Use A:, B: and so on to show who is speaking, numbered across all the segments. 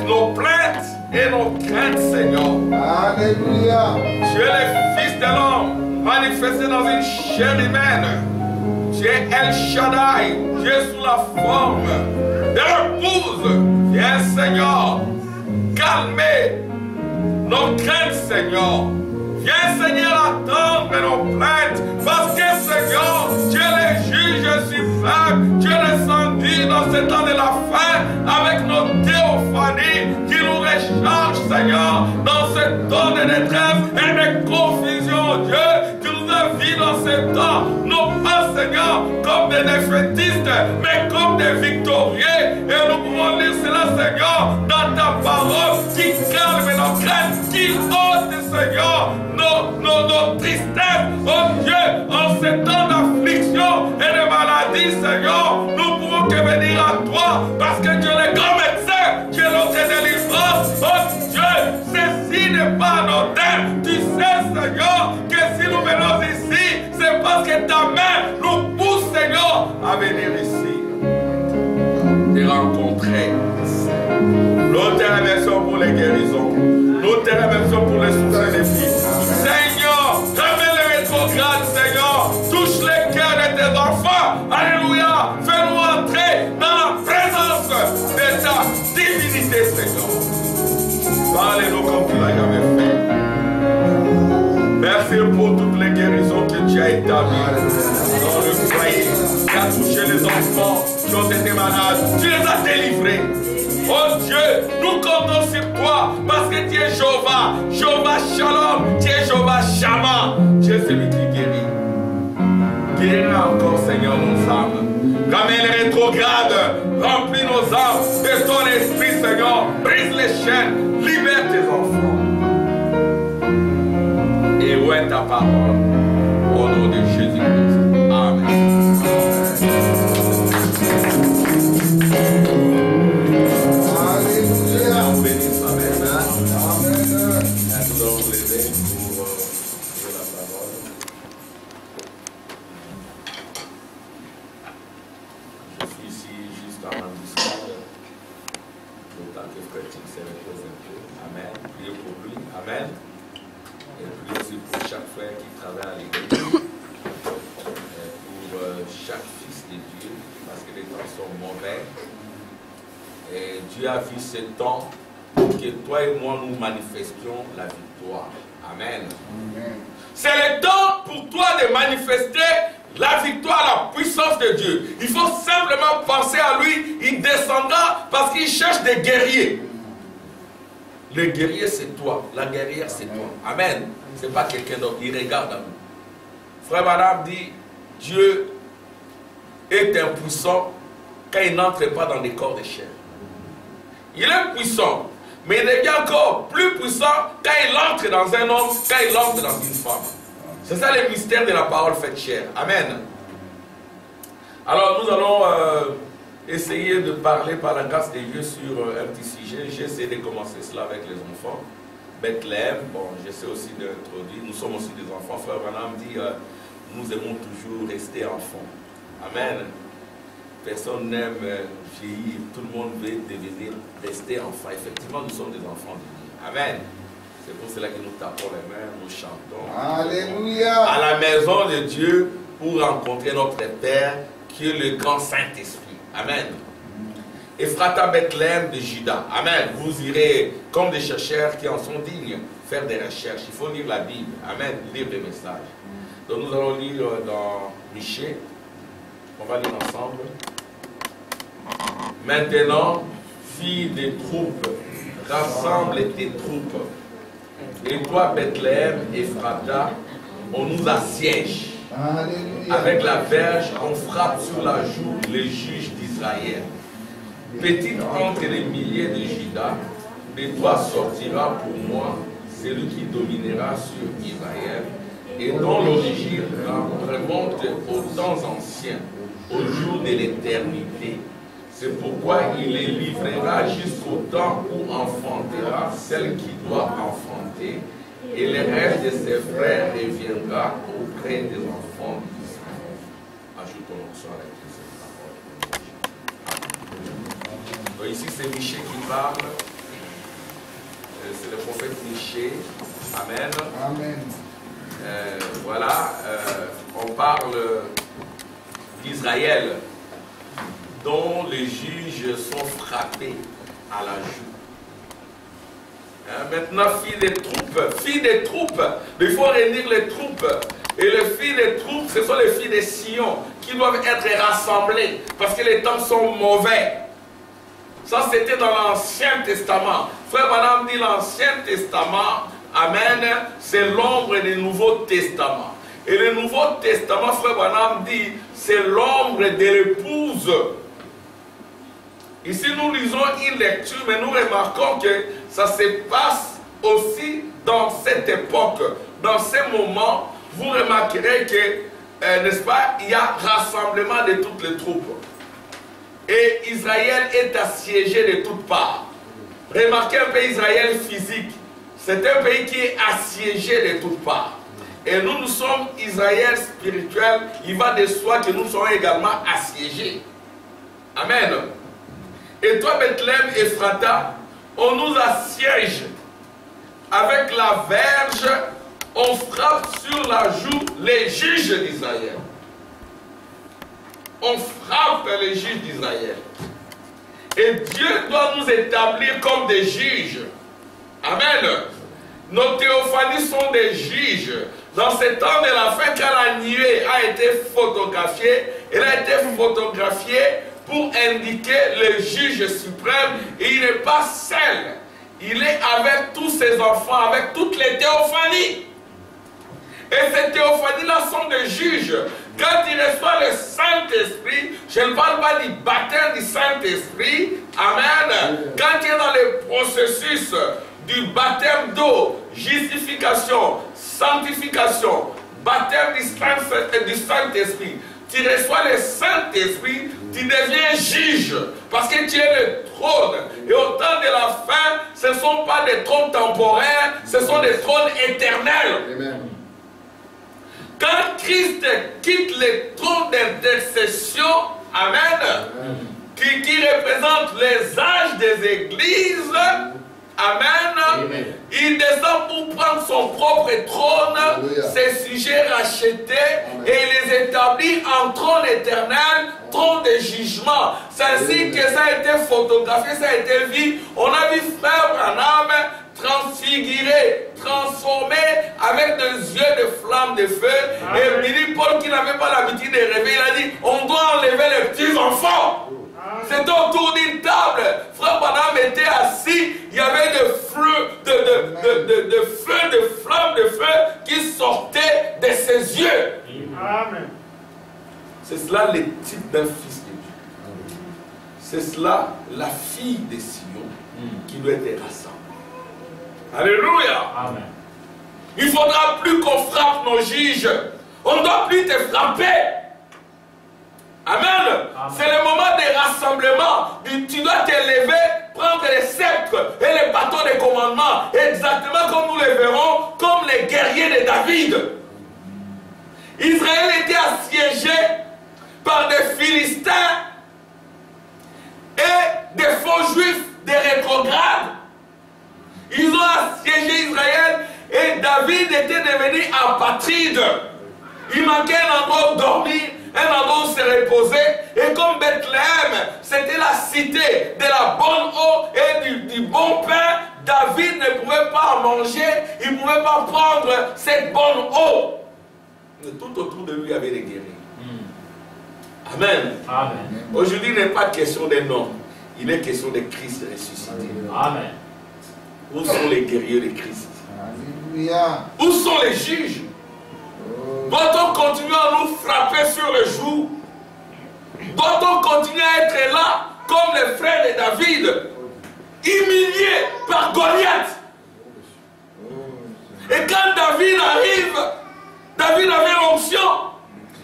A: avec nos plaintes et nos craintes, Seigneur.
B: Alléluia.
A: Tu es le Fils de l'homme, manifesté dans une chair humaine. Tu es El Shaddai, tu es sous la forme de l'épouse. Viens, Seigneur, calmer nos craintes, Seigneur. Viens, Seigneur, attendre nos plaintes. Parce que, Seigneur, tu es le juge suprême. Tu es descendu dans ce temps de la fin avec nos théophanies qui nous rechargent, Seigneur, dans ce temps de détresse et de confusion, Dieu. Tu nous as vus dans ce temps, non pas, Seigneur, comme des défaitistes, mais comme des victorieux. Et nous pouvons lire cela, Seigneur, dans ta parole qui calme nos craintes, qui ôte, Seigneur, nos tristesses. Oh Dieu, en ce temps d'affliction et de maladie, Seigneur, nous pouvons que venir à toi parce que tu es le grand médecin, tu es notre délivrance. Oh Dieu, ceci n'est pas anodin. Tu sais, Seigneur, que si nous venons ici, c'est parce que ta main nous pousse, Seigneur, à venir ici, te rencontrer. Nous te remercions pour les guérisons. Nous te remercions pour les souffles des filles. Seigneur, ramène les rétrogrades, Seigneur. Touche les cœurs de tes enfants. Alléluia. Fais-nous entrer dans la présence de ta divinité, Seigneur. Parlez-nous comme tu l'as jamais fait. Merci pour toutes les guérisons que tu as établies dans le foyer. Tu as touché les enfants qui ont été malades. Tu les as délivrés. Oh Dieu, nous comptons sur toi parce que tu es Jéhovah, Jéhovah Shalom, tu es Jéhovah Shammah. Tu es celui qui guérit. Guéris encore, Seigneur, nos âmes. Ramène les rétrogrades, remplis nos âmes de ton esprit, Seigneur. Brise les chaînes, libère tes enfants. Et où est ta parole? Au nom de Jésus-Christ. Amen. Amen. Et puis aussi pour chaque frère qui travaille à l'église, pour chaque fils de Dieu, parce que les temps sont mauvais. Et Dieu a vu ce temps pour que toi et moi nous manifestions la victoire. Amen. C'est le temps pour toi de manifester la victoire, la puissance de Dieu. Il faut simplement penser à lui. Il descendra parce qu'il cherche des guerriers. Le guerrier, c'est toi. La guerrière, c'est toi. Amen. Ce n'est pas quelqu'un d'autre. Il regarde à nous. Frère Madame dit, Dieu est impuissant quand il n'entre pas dans les corps de chair. Il est puissant, mais il devient encore plus puissant quand il entre dans un homme, quand il entre dans une femme. C'est ça le mystère de la parole faite chair. Amen. Alors nous allons essayer de parler par la grâce de Dieu sur un petit sujet. J'ai essayé de commencer cela avec les enfants. Bethléem, bon, j'essaie aussi d'introduire. Nous sommes aussi des enfants. Frère Branham dit, nous aimons toujours rester enfants. Amen. Personne n'aime vieillir. Tout le monde veut devenir, rester enfant. Effectivement, nous sommes des enfants de Dieu. Amen. C'est pour cela que nous tapons les mains, nous chantons.
B: Alléluia.
A: À la maison de Dieu pour rencontrer notre Père qui est le grand Saint-Esprit. Amen. Ephrata Bethléem de Juda. Amen. Vous irez comme des chercheurs qui en sont dignes faire des recherches. Il faut lire la Bible. Amen. Lire des messages. Donc nous allons lire dans Michée. On va lire ensemble. Maintenant, fille des troupes, rassemble tes troupes. Et toi, Bethléem, Ephrata, on nous assiège.
B: Alléluia.
A: Avec la verge, on frappe sur la joue les juges d'Israël. Petite entre les milliers de Juda, de toi sortira pour moi celui qui dominera sur Israël, et dont l'origine remonte aux temps anciens, au jour de l'éternité. C'est pourquoi il les livrera jusqu'au temps où enfantera celle qui doit enfanter, et le reste de ses frères reviendra auprès des enfants d'Israël. Ajoute ton onction avec cette parole. Donc ici c'est Michée qui parle, c'est le prophète Michée. Amen.
B: Amen.
A: Voilà, on parle d'Israël, dont les juges sont frappés à la joue. Maintenant, fille des troupes, mais il faut réunir les troupes. Et les filles des troupes, ce sont les filles de Sion qui doivent être rassemblées parce que les temps sont mauvais. Ça, c'était dans l'Ancien Testament. Frère Madame dit l'Ancien Testament, amen, c'est l'ombre du Nouveau Testament. Et le Nouveau Testament, Frère Madame dit, c'est l'ombre de l'épouse. Ici, nous lisons une lecture, mais nous remarquons que ça se passe aussi dans cette époque. Dans ces moments, vous remarquerez que, n'est-ce pas, il y a rassemblement de toutes les troupes. Et Israël est assiégé de toutes parts. Remarquez un peu Israël physique. C'est un pays qui est assiégé de toutes parts. Et nous sommes Israël spirituel. Il va de soi que nous sommes également assiégés. Amen. Et toi, Bethléem, Ephrata, on nous assiège avec la verge, on frappe sur la joue les juges d'Israël. On frappe les juges d'Israël. Et Dieu doit nous établir comme des juges. Amen. Nos théophanies sont des juges. Dans ce temps de la fin, quand la nuée a été photographiée, elle a été photographiée pour indiquer le juge suprême. Et il n'est pas seul. Il est avec tous ses enfants, avec toutes les théophanies. Et ces théophanies-là sont des juges. Quand il reçoit le Saint-Esprit, je ne parle pas du baptême du Saint-Esprit, amen. Quand il est dans le processus du baptême d'eau, justification, sanctification, baptême du Saint-Esprit, tu reçois le Saint-Esprit, tu deviens juge, parce que tu es le trône. Et au temps de la fin, ce ne sont pas des trônes temporaires, ce sont des trônes éternels. Amen. Quand Christ quitte le trône d'intercession, amen, qui représente les âges des églises, amen, il descend pour prendre son propre trône, ses sujets rachetés, et il les établit en trône éternel, trône de jugement. C'est ainsi que ça a été photographié, ça a été vu. On a vu Frère Branham transfiguré, transformé avec des yeux de flamme de feu. Et Billy Paul, qui n'avait pas l'habitude de rêver, il a dit, on doit enlever les petits enfants. C'était autour d'une table. Frère Branham était assis, il y avait de flammes de feu qui sortaient de ses yeux. Amen. C'est cela le type d'un fils de Dieu. C'est cela la fille de Sion qui doit être rassemblée. Alléluia. Amen. Il ne faudra plus qu'on frappe nos juges. On ne doit plus te frapper. Amen. Amen. C'est le moment des rassemblements. Tu dois te lever, prendre les sceptres et les bâtons de commandement. Exactement comme nous les verrons, comme les guerriers de David. Israël était assiégé par des Philistins et des faux juifs, des rétrogrades. Ils ont assiégé Israël et David était devenu apatride. Il manquait un endroit où dormir, un endroit où se reposer. Et comme Bethléem, c'était la cité de la bonne eau et du bon pain, David ne pouvait pas en manger, il ne pouvait pas prendre cette bonne eau. Mais tout autour de lui, il y avait des guerriers. Amen. Amen. Aujourd'hui, il n'est pas question d'un homme, il est question de Christ ressuscité. Amen. Où sont les guerriers de Christ? Alléluia. Où sont les juges? Doit-on continuer à nous frapper sur le joug? Doit-on continuer à être là comme les frères de David, humiliés par Goliath? Et quand David arrive, David avait l'onction.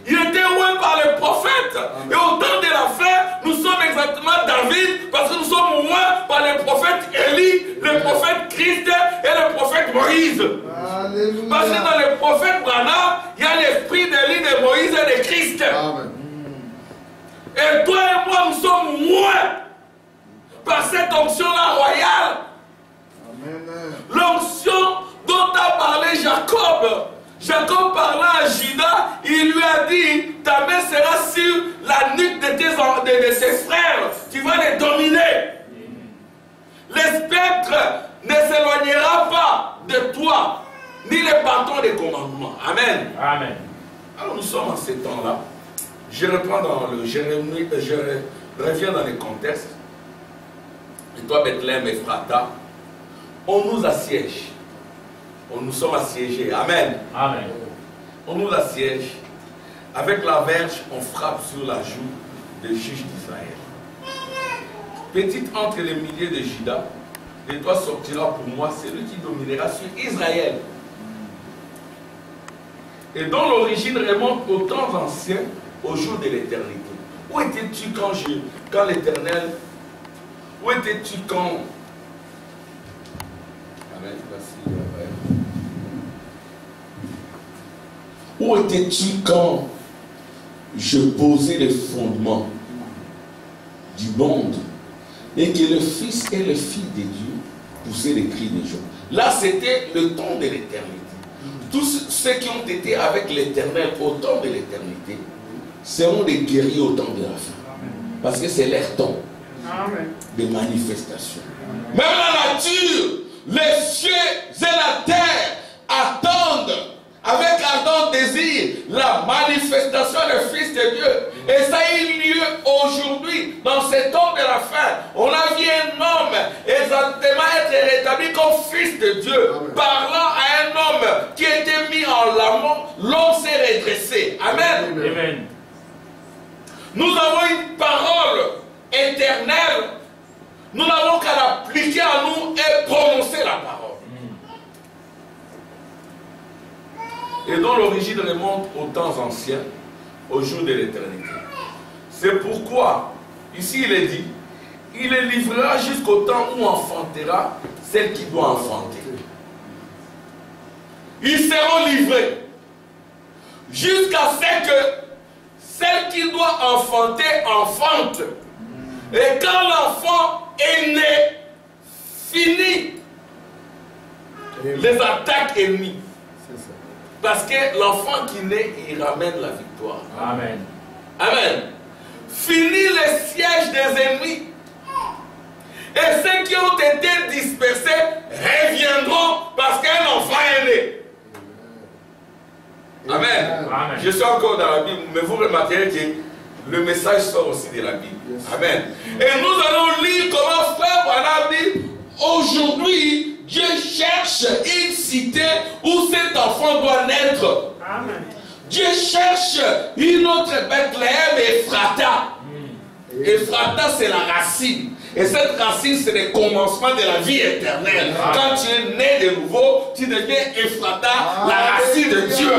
A: Il était oint par le prophète. Et au temps de la fin, nous sommes exactement David, parce que nous sommes oints par le prophète Élie, le prophète Christ et le prophète Moïse. Alléluia. Parce que dans le prophète Branham, il y a l'esprit d'Élie, de Moïse et de Christ. Amen. Et toi et moi, nous sommes oints par cette onction-là royale. Amen. Jacob parla à Judas, il lui a dit, ta main sera sur la nuque de tes frères, tu vas les dominer. Le spectre ne s'éloignera pas de toi, ni les bâtons des commandements. Amen.
C: Amen.
A: Alors nous sommes en ces temps-là. Je reprends dans le Jérémie, je reviens dans les contextes. Et toi, Bethléem, Ephrata, on nous assiège. Nous sommes assiégés. Amen.
C: Amen.
A: On nous assiège. Avec la verge, on frappe sur la joue des juges d'Israël. Petite entre les milliers de Judas, de toi sortira pour moi celui qui dominera sur Israël. Et dont l'origine remonte aux temps anciens, au jour de l'éternité. Où étais-tu quand l'Éternel, où étais-tu quand... Amen. Merci. Où étais-tu quand je posais les fondements du monde et que le Fils et le Fils de Dieu poussaient les cris des gens? Là, c'était le temps de l'éternité. Tous ceux qui ont été avec l'Éternel au temps de l'éternité seront des guerriers au temps de la fin. Parce que c'est leur temps de manifestation. Même la nature, les cieux et la terre attendent avec ardent désir la manifestation du Fils de Dieu. Et ça a eu lieu aujourd'hui, dans ce temps de la fin. On a vu un homme exactement être rétabli comme Fils de Dieu. Amen. Parlant à un homme qui était mis en lamant, l'homme s'est redressé. Amen.
C: Amen.
A: Nous avons une parole éternelle. Nous n'avons qu'à l'appliquer à nous et prononcer la parole. Et dont l'origine remonte aux temps anciens, au jour de l'éternité. C'est pourquoi, ici il est dit, il les livrera jusqu'au temps où enfantera celle qui doit enfanter. Ils seront livrés jusqu'à ce que celle qui doit enfanter enfante. Et quand l'enfant est né, fini les attaques ennemies. Parce que l'enfant qui naît, il ramène la victoire.
C: Amen.
A: Amen. Fini les sièges des ennemis. Et ceux qui ont été dispersés reviendront parce qu'un enfant est né. Amen.
C: Amen.
A: Je suis encore dans la Bible, mais vous remarquerez que le message sort aussi de la Bible. Amen. Et nous allons lire comment frère Branham dit, aujourd'hui, Dieu cherche une cité où cet enfant doit naître. Amen. Dieu cherche une autre Bethléem et Ephrata. Ephrata, c'est la racine. Et cette racine, c'est le commencement de la vie éternelle. Quand tu es né de nouveau, tu deviens Ephrata, la racine de Dieu.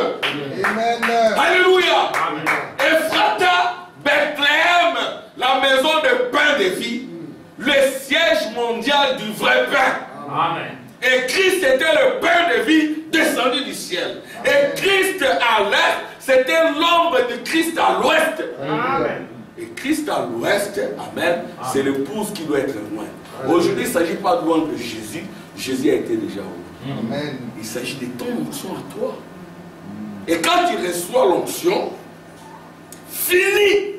B: Amen.
A: Alléluia. Ephrata, Bethléem, la maison de pain de vie, le siège mondial du vrai pain. Amen. Et Christ était le pain de vie descendu du ciel. Et Christ à l'est, c'était l'ombre de Christ à l'ouest. Amen. Et Christ à l'ouest, amen, c'est l'épouse qui doit être loin. Aujourd'hui, il ne s'agit pas de loin de Jésus. Jésus a été déjà où? Amen. Il s'agit de ton onction à toi. Et quand tu reçois l'onction, fini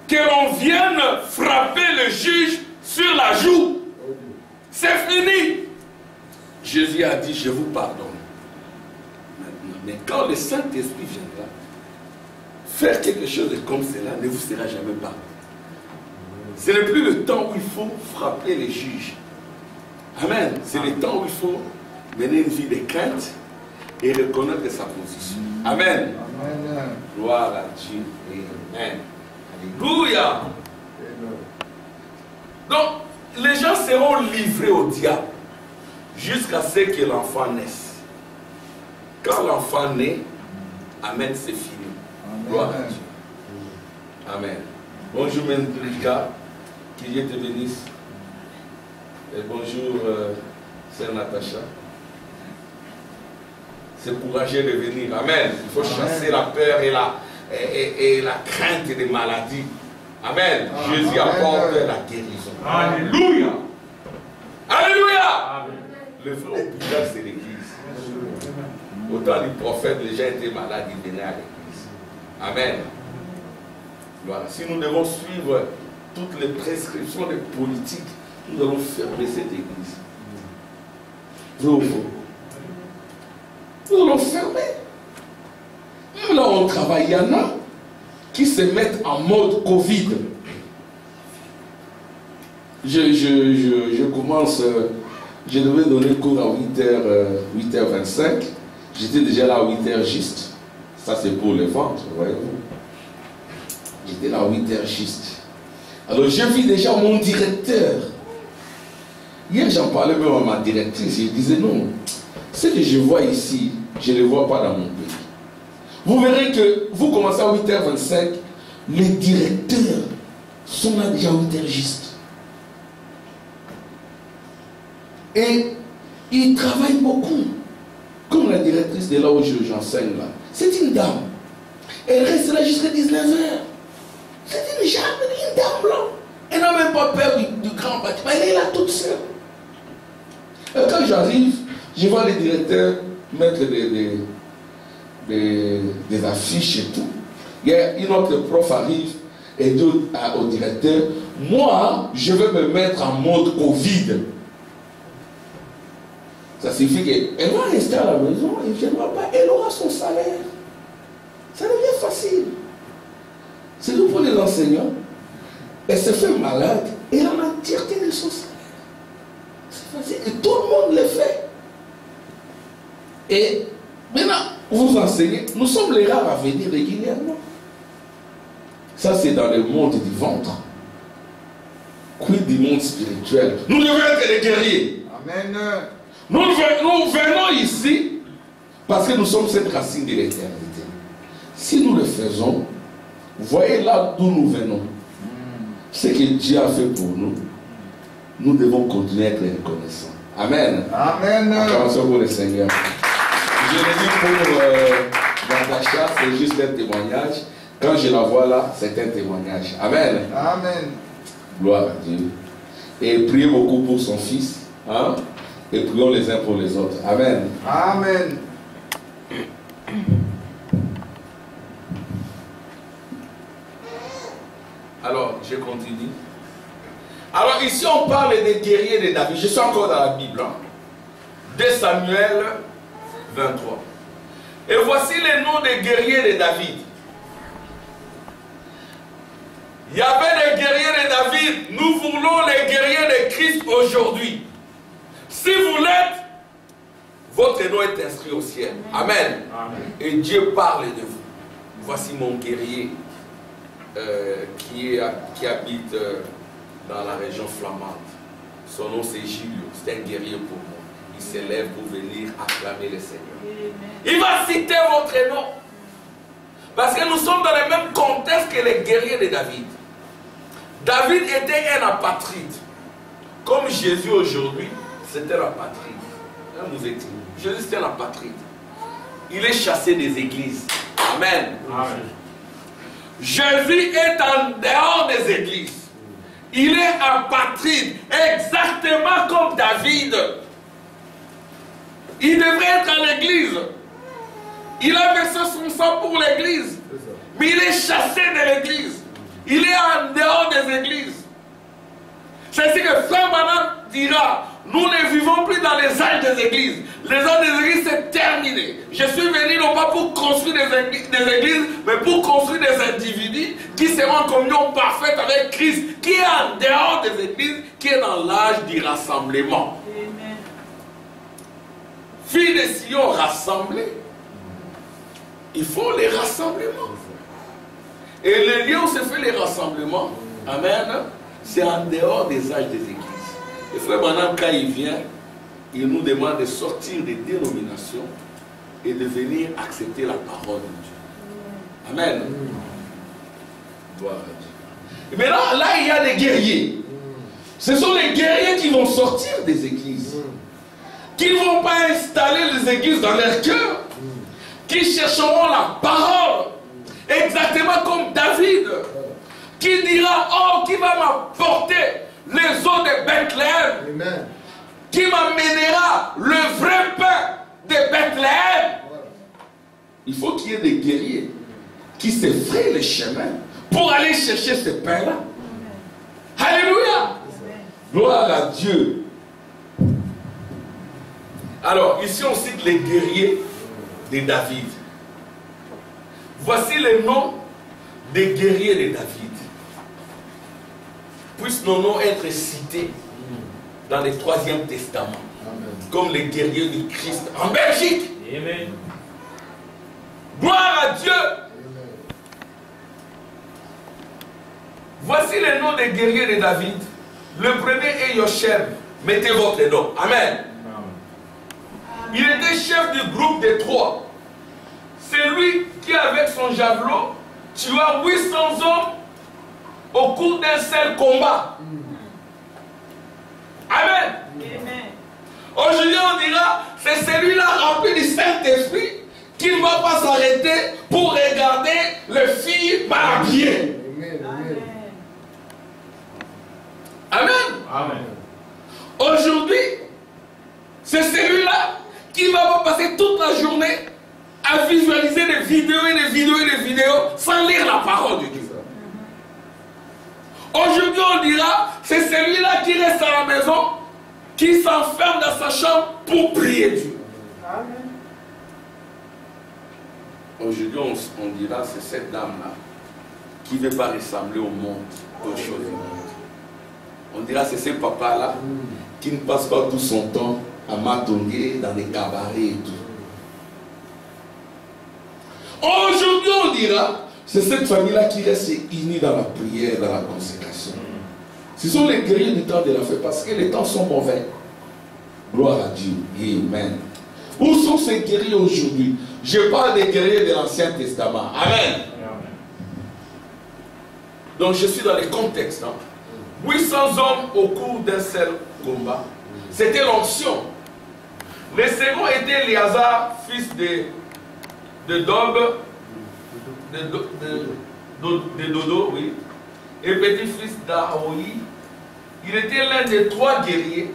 A: que l'on vienne frapper le juge sur la joue. C'est fini. Jésus a dit, je vous pardonne. Maintenant, mais quand le Saint-Esprit viendra, faire quelque chose comme cela ne vous sera jamais pardonné. Ce n'est plus le temps où il faut frapper les juges. Amen. C'est le temps où il faut mener une vie de crainte et reconnaître sa position. Amen. Amen. Gloire à Dieu. Amen. Alléluia. Donc, les gens seront livrés au diable jusqu'à ce que l'enfant naisse. Quand l'enfant naît, amen, c'est fini. Gloire à Dieu. Amen. Bonjour, Mendrika. Que Dieu te bénisse. Et bonjour, Sœur Natacha. C'est courageux de venir. Amen. Il faut chasser la peur et la crainte des maladies. Amen. Jésus apporte la guérison. Alléluia. Alléluia. Le vrai hôpital, c'est l'église. Au temps du prophète, les gens étaient malades, ils venaient à l'église. Amen. Voilà. Si nous devons suivre toutes les prescriptions des politiques, nous allons fermer cette église. Vrai ou faux? Nous allons fermer. Même là où on travaille, il y en a qui se mettent en mode Covid. Je commence, je devais donner cours à 8h25. J'étais déjà là à 8h juste. Ça c'est pour le ventre, voyez-vous. J'étais là à 8h juste. Alors j'ai vu déjà mon directeur. Hier j'en parlais même à ma directrice. Je disais non, ce que je vois ici, je ne le vois pas dans mon pays. Vous verrez que vous commencez à 8h25, les directeurs sont là déjà à 8h juste. Et ils travaillent beaucoup. Comme la directrice de là où j'enseigne là. C'est une dame. Elle reste là jusqu'à 19h. C'est une dame là. Elle n'a même pas peur du grand bâtiment. Elle est là toute seule. Et quand j'arrive, je vois les directeurs mettre des affiches et tout. Il y a une autre prof arrive et dit au directeur, moi, je vais me mettre en mode Covid. Ça signifie qu'elle va rester à la maison et je ne vois pas, elle aura son salaire. Ça devient facile. C'est nous pour les enseignants. Elle se fait malade et elle en a tiré de son salaire. C'est facile et tout le monde le fait. Et maintenant, vous enseignez, nous sommes les rares à venir régulièrement. Ça, c'est dans le monde du ventre. Quid du monde spirituel? Nous devons être des guerriers.
B: Amen.
A: Nous venons ici parce que nous sommes cette racine de l'éternité. Si nous le faisons, voyez là d'où nous venons. Ce que Dieu a fait pour nous, nous devons continuer à être reconnaissants. Amen.
B: Amen.
A: Acclamation pour le Seigneur. Je le dis pour Natacha, c'est juste un témoignage. Quand je la vois là, c'est un témoignage. Amen.
B: Amen.
A: Gloire à Dieu. Et priez beaucoup pour son fils. Hein? Et prions les uns pour les autres. Amen.
B: Amen.
A: Alors, je continue. Alors, ici, on parle des guerriers de David. Je suis encore dans la Bible. Hein? 2 Samuel 23. Et voici les noms des guerriers de David. Il y avait des guerriers de David. Nous voulons les guerriers de Christ aujourd'hui. Si vous l'êtes, votre nom est inscrit au ciel. Amen. Amen. Et Dieu parle de vous. Voici mon guerrier qui habite dans la région flamande. Son nom c'est Julio. C'est un guerrier pour moi. Il s'élève pour venir acclamer le Seigneur. Il va citer votre nom. Parce que nous sommes dans le même contexte que les guerriers de David. David était un apatride. Comme Jésus aujourd'hui, c'était l'apatride. Jésus c'était l'apatride. Il est chassé des églises. Amen. Amen. Jésus est en dehors des églises. Il est apatride, exactement comme David. Il devrait être à l'église. Il a versé son sang pour l'église. Mais il est chassé de l'église. Il est en dehors des églises. C'est ce que Frère Branham dira. Nous ne vivons plus dans les âges des églises. Les âges des églises, c'est terminé. Je suis venu non pas pour construire des églises, mais pour construire des individus qui seront en communion parfaite avec Christ, qui est en dehors des églises, qui est dans l'âge du rassemblement. Amen. Filles de Sion rassemblées, il faut les rassemblements. Et le lieu où se fait les rassemblements, amen, c'est en dehors des âges des églises. Et Frère Branham, quand il vient, il nous demande de sortir des dénominations et de venir accepter la parole de Dieu. Amen. Gloire à Dieu. Et maintenant, là, il y a des guerriers. Ce sont les guerriers qui vont sortir des églises. Qui ne vont pas installer les églises dans leur cœur. Qui chercheront la parole. Exactement comme David. Qui dira, oh, qui va m'apporter les eaux de Bethléem. Amen. Qui m'amènera le vrai pain de Bethléem. il faut qu'il y ait des guerriers qui se frayent les chemins pour aller chercher ce pain-là. Alléluia. Gloire à Dieu. Alors, ici on cite les guerriers de David. Voici les noms des guerriers de David. Puissent nos noms être cités dans le 3e Testament. Amen. Comme les guerriers du Christ en Belgique. Amen. Gloire à Dieu. Amen. Voici les noms des guerriers de David. Le premier est Yoshem. Mettez votre nom. Amen. Il était chef du groupe des 3. C'est lui qui, avec son javelot, tua 800 hommes au cours d'un seul combat. Amen. Aujourd'hui, on dira, c'est celui-là rempli du Saint-Esprit qui ne va pas s'arrêter pour regarder les filles mal habillées. Amen. Amen. Aujourd'hui, c'est celui-là qui va pas passer toute la journée à visualiser des vidéos et des vidéos et des vidéos sans lire la parole de Dieu. Aujourd'hui, on dira, c'est celui-là qui reste à la maison, qui s'enferme dans sa chambre pour prier Dieu. Amen. Aujourd'hui, on dira, c'est cette dame-là qui ne veut pas ressembler au monde, aux choses du monde. On dira, c'est ce papa-là qui ne passe pas tout son temps à matonner dans les cabarets et tout. Aujourd'hui, on dira, c'est cette famille-là qui reste unie dans la prière, dans la consécration. Ce sont les guerriers du temps de la fête parce que les temps sont mauvais. Gloire à Dieu. Amen. Où sont ces guerriers aujourd'hui? Je parle des guerriers de l'Ancien Testament. Amen. Donc je suis dans les contextes. 800 hommes au cours d'un seul combat. C'était l'onction. Le second était Éléazar, fils de Dob, de Dodo, oui, et petit-fils d'Aroï. Il était l'un des 3 guerriers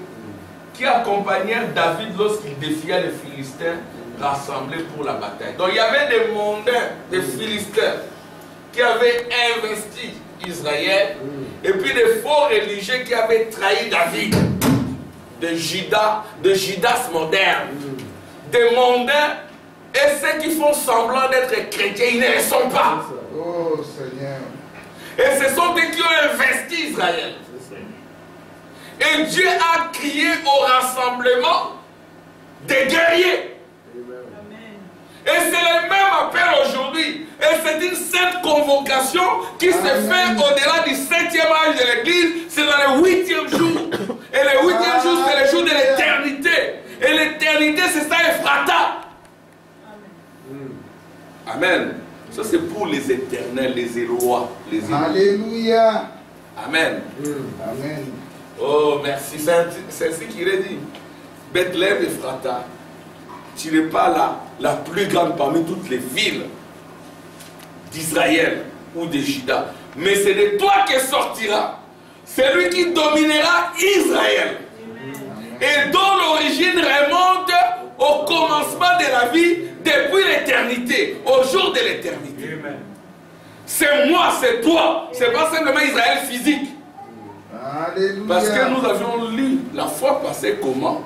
A: qui accompagnèrent David lorsqu'il défia les Philistins rassemblés pour la bataille. Donc il y avait des mondains, des Philistins, qui avaient investi Israël, et puis des faux religieux qui avaient trahi David, de Judas moderne, des mondains, et ceux qui font semblant d'être chrétiens, ils ne le sont pas.
B: Oh Seigneur.
A: Et ce sont eux qui ont investi Israël. Et Dieu a crié au rassemblement des guerriers. Amen. Et c'est le même appel aujourd'hui. Et c'est une sainte convocation qui se fait au-delà du 7e âge de l'Église. C'est dans le 8e jour. Et le 8e jour, c'est le jour de l'éternité. Et l'éternité, c'est ça, Ephrata. Amen. Ça, c'est pour les éternels, les Élois.
B: Alléluia.
A: Amen.
B: Amen.
A: Oh, merci. C'est ce qu'il a dit. Bethléem Ephrata, tu n'es pas la plus grande parmi toutes les villes d'Israël ou de Juda. Mais c'est de toi que sortira celui qui dominera Israël. Et dont l'origine remonte au commencement de la vie depuis l'éternité, au jour de l'éternité. C'est moi, c'est toi. C'est pas simplement Israël physique.
B: Alléluia.
A: Parce que nous avions lu la fois passée comment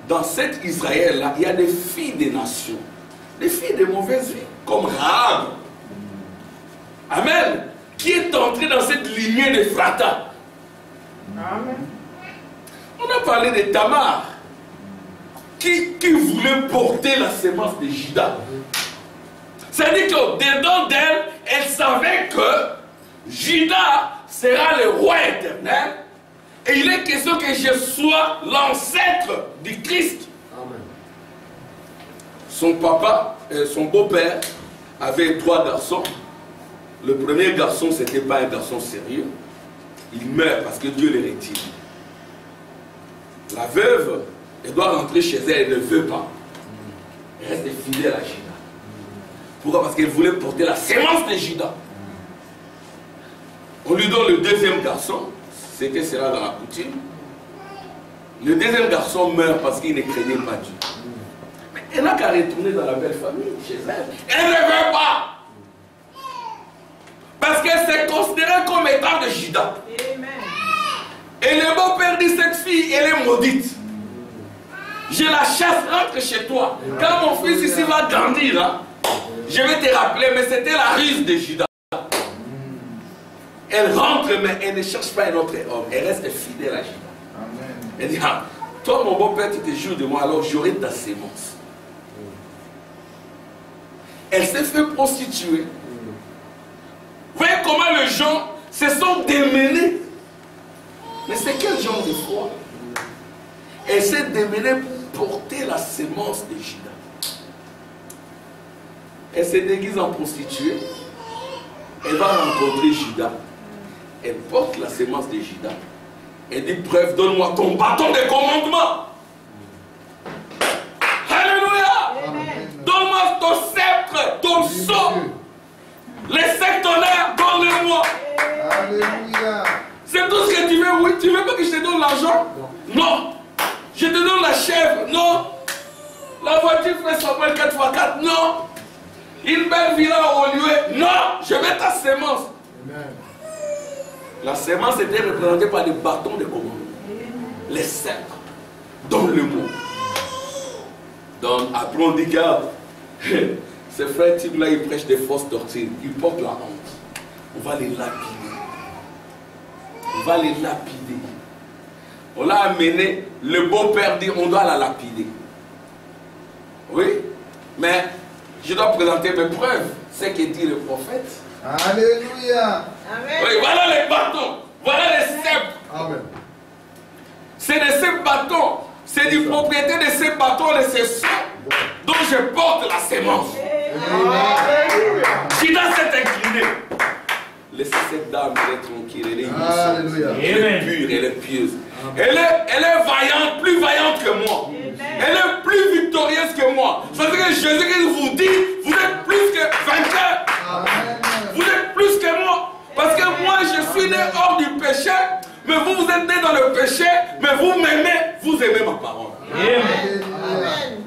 A: dans cet Israël-là, il y a des filles des nations, des filles de mauvaise vie, comme Rahab. Amen. Qui est entrée dans cette lignée de Ephrata. Amen. On a parlé de Tamar, qui voulait porter la sémence de Juda. C'est-à-dire que dedans d'elle, elle savait que Juda sera le roi éternel. Et il est question que je sois l'ancêtre du Christ. Amen. Son papa, son beau-père, avait 3 garçons. Le premier garçon, ce n'était pas un garçon sérieux. Il meurt parce que Dieu le retire. La veuve, elle doit rentrer chez elle, elle ne veut pas. Elle reste fidèle à Juda. Pourquoi? Parce qu'elle voulait porter la sémence de Juda. On lui donne le deuxième garçon, c'est que c'est là dans la coutume. Le deuxième garçon meurt parce qu'il ne craignait pas Dieu. Mais Elle n'a qu'à retourner dans la belle famille, chez elle. Elle ne veut pas. Parce qu'elle s'est considérée comme étant de Judas.
C: Amen.
A: Et le beau-père dit, cette fille, elle est maudite. Je la chasse, rentre chez toi. Quand mon fils ici va grandir, hein, je vais te rappeler, mais c'était la ruse de Judas. Elle rentre, mais elle ne cherche pas un autre homme. Elle reste fidèle à Judas.
B: Amen.
A: Elle dit, ah, toi mon beau-père, tu te jures de moi, alors j'aurai ta sémence. Elle s'est fait prostituer. Vous voyez comment les gens se sont démenés. Mais c'est quel genre de foi? Elle s'est démenée pour porter la sémence de Judas. Elle se déguise en prostituée. Elle va rencontrer Judas. Elle porte la sémence de Judas. Elle dit, preuve, donne-moi ton bâton de commandement. Alléluia. Donne-moi ton sceptre, ton sceau. Les sectonnaires, donne-le-moi.
B: Alléluia.
A: C'est tout ce que tu veux. Oui, tu veux pas que je te donne l'argent? Non. Je te donne la chèvre? Non. La voiture fait Samuel 4x4? Non. Une belle villa au lieu? Non. Je veux ta sémence.
B: Amen.
A: La sémence était représentée par des bâtons de commandement. Les sceptres. Donne-le-moi. Donc, après on dit que ces frères types là, ils prêchent des fausses doctrines. Ils portent la honte. On va les lapider. On va les lapider. On l'a amené, le beau-père dit on doit la lapider. Oui, mais je dois présenter mes preuves. C'est ce que dit le prophète.
B: Alléluia.
C: Amen.
A: Oui, voilà les bâtons. Voilà les sceptres.
B: Amen.
A: C'est de ces bâtons. C'est du propriété de ces bâtons, de ces sceaux dont je porte la sémence. Judas s'est incliné. Laissez cette dame, elle est tranquille, elle est innocente. Elle est pure, elle est pieuse. Elle est vaillante, plus vaillante que moi. Elle est plus victorieuse que moi. C'est que Jésus vous dit, vous êtes plus que vainqueur. Vous êtes plus que moi. Parce que moi, je suis né hors du péché. Mais vous, vous êtes né dans le péché. Mais vous m'aimez, vous aimez ma parole.
C: Amen.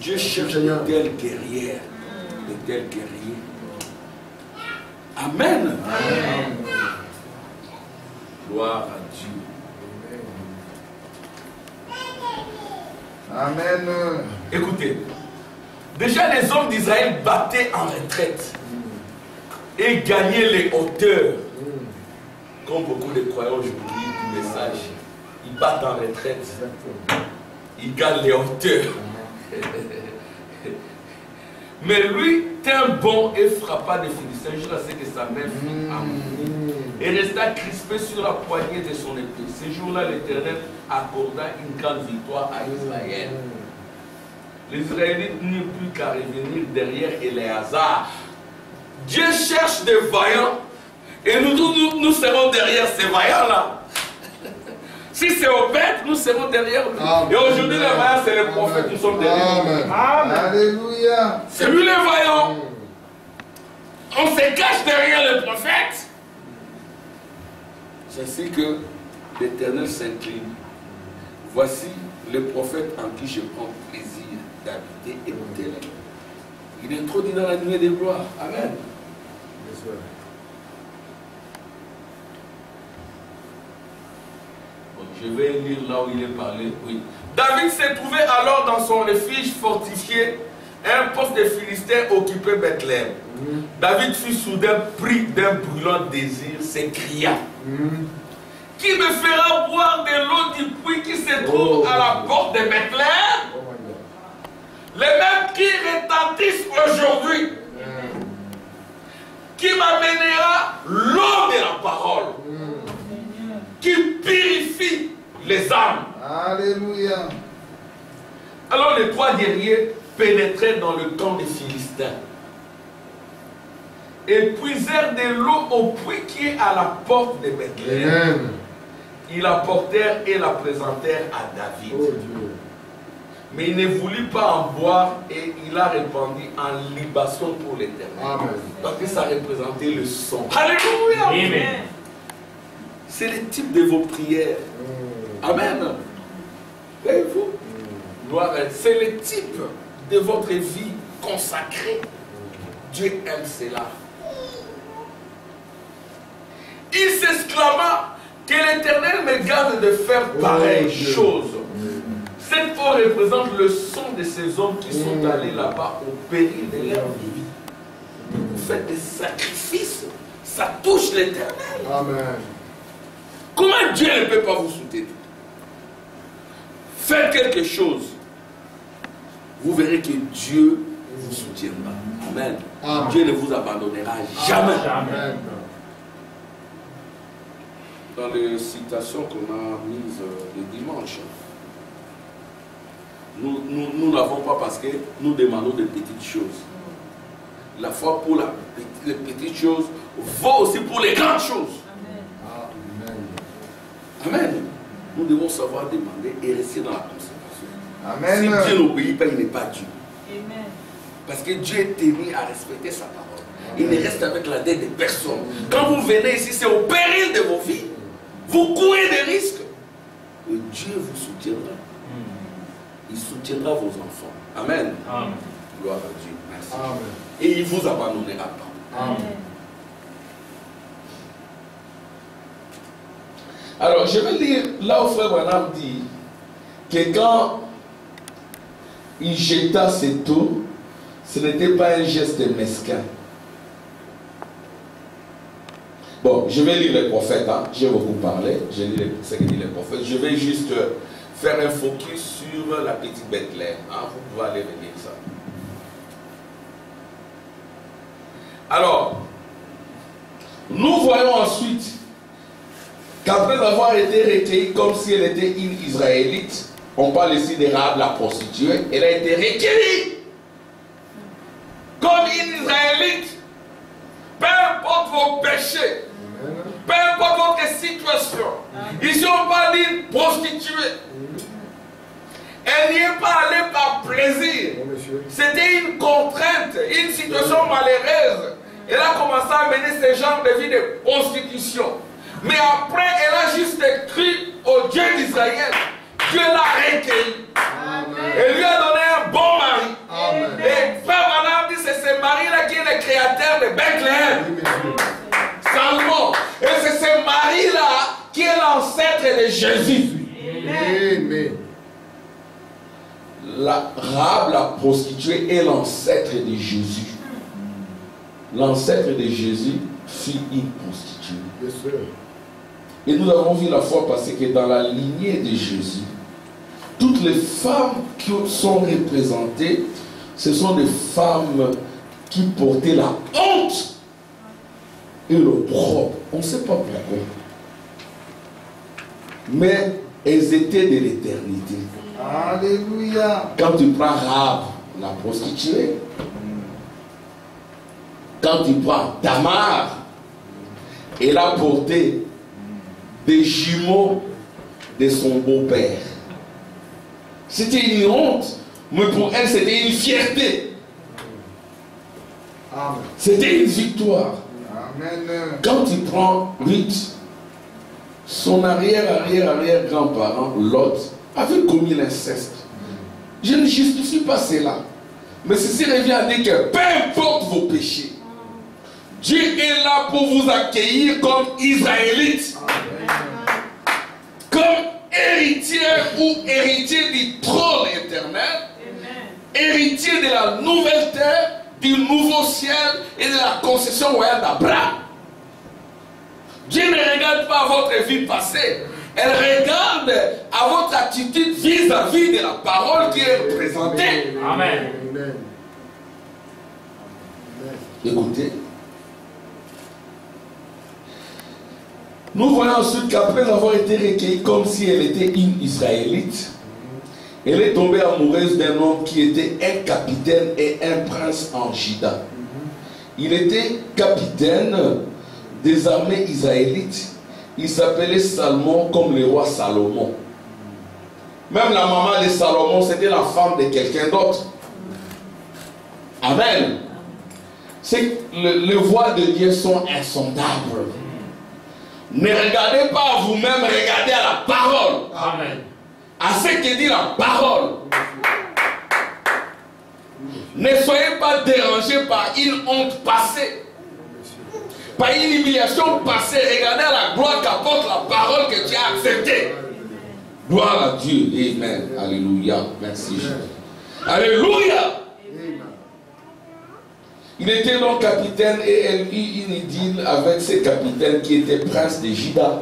A: Dieu cherche de telles guerrières, de tels guerriers. Amen.
C: Amen.
A: Gloire à Dieu.
B: Amen.
A: Écoutez, déjà les hommes d'Israël battaient en retraite et gagnaient les hauteurs. Comme beaucoup de croyants aujourd'hui du message, ils battent en retraite. Ils gagnent les hauteurs. Mais lui, tint bon et frappa des Philistins jusqu'à ce que sa main fût amouillée et resta crispé sur la poignée de son épée. Ce jour-là, l'Éternel accorda une grande victoire à Israël. Les Israélites n'eurent plus qu'à revenir derrière Éléazar. Dieu cherche des vaillants et nous serons derrière ces vaillants-là. Si c'est au bête, nous serons derrière lui. Amen. Et aujourd'hui, les vaillants, c'est les prophètes, nous sommes derrière lui.
B: Amen. Alléluia.
A: C'est lui les vaillants. On se cache derrière le prophète. C'est ainsi que l'Éternel s'incline. Voici le prophète en qui je prends plaisir d'habiter. Écoutez-le. Il introduit dans la nuée des gloires. Amen. Je vais lire là où il est parlé. Oui. David s'est trouvé alors dans son refuge fortifié, un poste de Philistins occupé Bethléem. David fut soudain pris d'un brûlant désir, s'écria. Qui me fera boire de l'eau du puits qui se trouve à la porte de Bethléem? Les mêmes qui retentissent aujourd'hui. Qui m'amènera l'eau de la parole. Qui purifie les âmes.
B: Alléluia.
A: Alors les trois guerriers pénétrèrent dans le camp des Philistins et puisèrent de l'eau au puits qui est à la porte de Bethléem. Ils la portèrent et la présentèrent à David.
B: Oh Dieu.
A: Mais il ne voulut pas en boire et il a répandu en libation pour l'Éternel. Parce que ça représentait le sang. Alléluia.
C: Amen.
A: C'est le type de vos prières. Amen. Voyez-vous? C'est le type de votre vie consacrée. Dieu aime cela. Il s'exclama que l'Éternel me garde de faire pareille chose. Cette eau représente le sang de ces hommes qui sont allés là-bas au péril de leur vie. Vous faites des sacrifices, ça touche l'Éternel.
B: Amen.
A: Comment Dieu ne peut pas vous soutenir? Faites quelque chose. Vous verrez que Dieu vous soutiendra. Amen.
B: Amen.
A: Dieu ne vous abandonnera jamais.
B: Amen.
A: Dans les citations qu'on a mises le dimanche, nous n'avons pas parce que nous demandons de petites choses. La foi pour les petites choses vaut aussi pour les grandes choses.
B: Amen.
A: Amen. Nous devons savoir demander et rester dans la consécration.
B: Amen.
A: Si Dieu n'obéit pas, il n'est pas Dieu.
C: Amen.
A: Parce que Dieu est tenu à respecter sa parole. Il ne reste avec la dette de personne. Quand vous venez ici, c'est au péril de vos vies. Vous courez des risques. Et Dieu vous soutiendra. Il soutiendra vos enfants. Amen.
D: Amen.
A: Gloire à Dieu. Merci.
B: Amen.
A: Et il ne vous abandonnera pas.
B: Amen.
A: Alors, je vais lire là où Frère Branham dit que quand il jeta cette eau, ce n'était pas un geste mesquin. Bon, je vais lire les prophètes, hein. J'ai beaucoup parlé, j'ai lu ce que dit les prophètes. Je vais juste faire un focus sur la petite Bethléem. Hein. Vous pouvez aller lire ça. Alors, nous voyons ensuite qu'après avoir été recueillie comme si elle était une Israélite, on parle ici de Rahab la prostituée, elle a été recueillie comme une Israélite. Peu importe vos péchés, peu importe votre situation. Ici on parle d'une prostituée. Elle n'y est pas allée par plaisir. C'était une contrainte, une situation malheureuse. Elle a commencé à mener ce genre de vie de prostitution. Mais après, elle a juste cru au Dieu d'Israël. Dieu l'a recueillie. Et lui a donné un bon mari.
B: Amen.
A: Et Frère Branham dit c'est ce mari-là qui est le créateur de Bethléem. Salomon. Et c'est ce mari-là qui est l'ancêtre de Jésus.
B: Amen.
A: Rahab la prostituée est l'ancêtre de Jésus. L'ancêtre de Jésus fut une prostituée.
B: Yes, sir.
A: Et nous avons vu la fois passée que dans la lignée de Jésus, toutes les femmes qui sont représentées, ce sont des femmes qui portaient la honte et l'opprobre. On ne sait pas pourquoi. Mais elles étaient de l'éternité.
B: Alléluia.
A: Quand tu prends Rahab, la prostituée, quand tu prends Tamar, elle a porté des jumeaux de son beau-père. C'était une honte, mais pour elle c'était une fierté.
B: Amen.
A: C'était une victoire.
B: Amen.
A: Quand tu prends Ruth, son arrière-grand-parent, Lot, avait commis l'inceste. Je ne justifie pas cela. Mais ceci revient à dire que peu importe vos péchés, Dieu est là pour vous accueillir comme Israélite, comme héritier ou héritier du trône éternel, héritier de la nouvelle terre, du nouveau ciel et de la concession royale d'Abraham. Dieu ne regarde pas votre vie passée, elle regarde à votre attitude vis-à-vis de la parole qui est représentée.
D: Amen.
B: Amen.
A: Écoutez. Nous voyons ensuite qu'après avoir été recueillie comme si elle était une Israélite, elle est tombée amoureuse d'un homme qui était un capitaine et un prince en Juda. Il était capitaine des armées israélites. Il s'appelait Salomon comme le roi Salomon. Même la maman de Salomon, c'était la femme de quelqu'un d'autre. Amen. C'est les voies de Dieu sont insondables. Ne regardez pas à vous-même, regardez à la parole.
D: Amen.
A: à ce que dit la parole. Ne soyez pas dérangés par une honte passée, par une humiliation passée. Regardez la gloire qu'apporte la parole que tu as acceptée. Gloire à Dieu. Amen. Alléluia. Merci Jésus. Alléluia. Il était donc capitaine et elle eut une idylle avec ce capitaine qui était prince de Juda.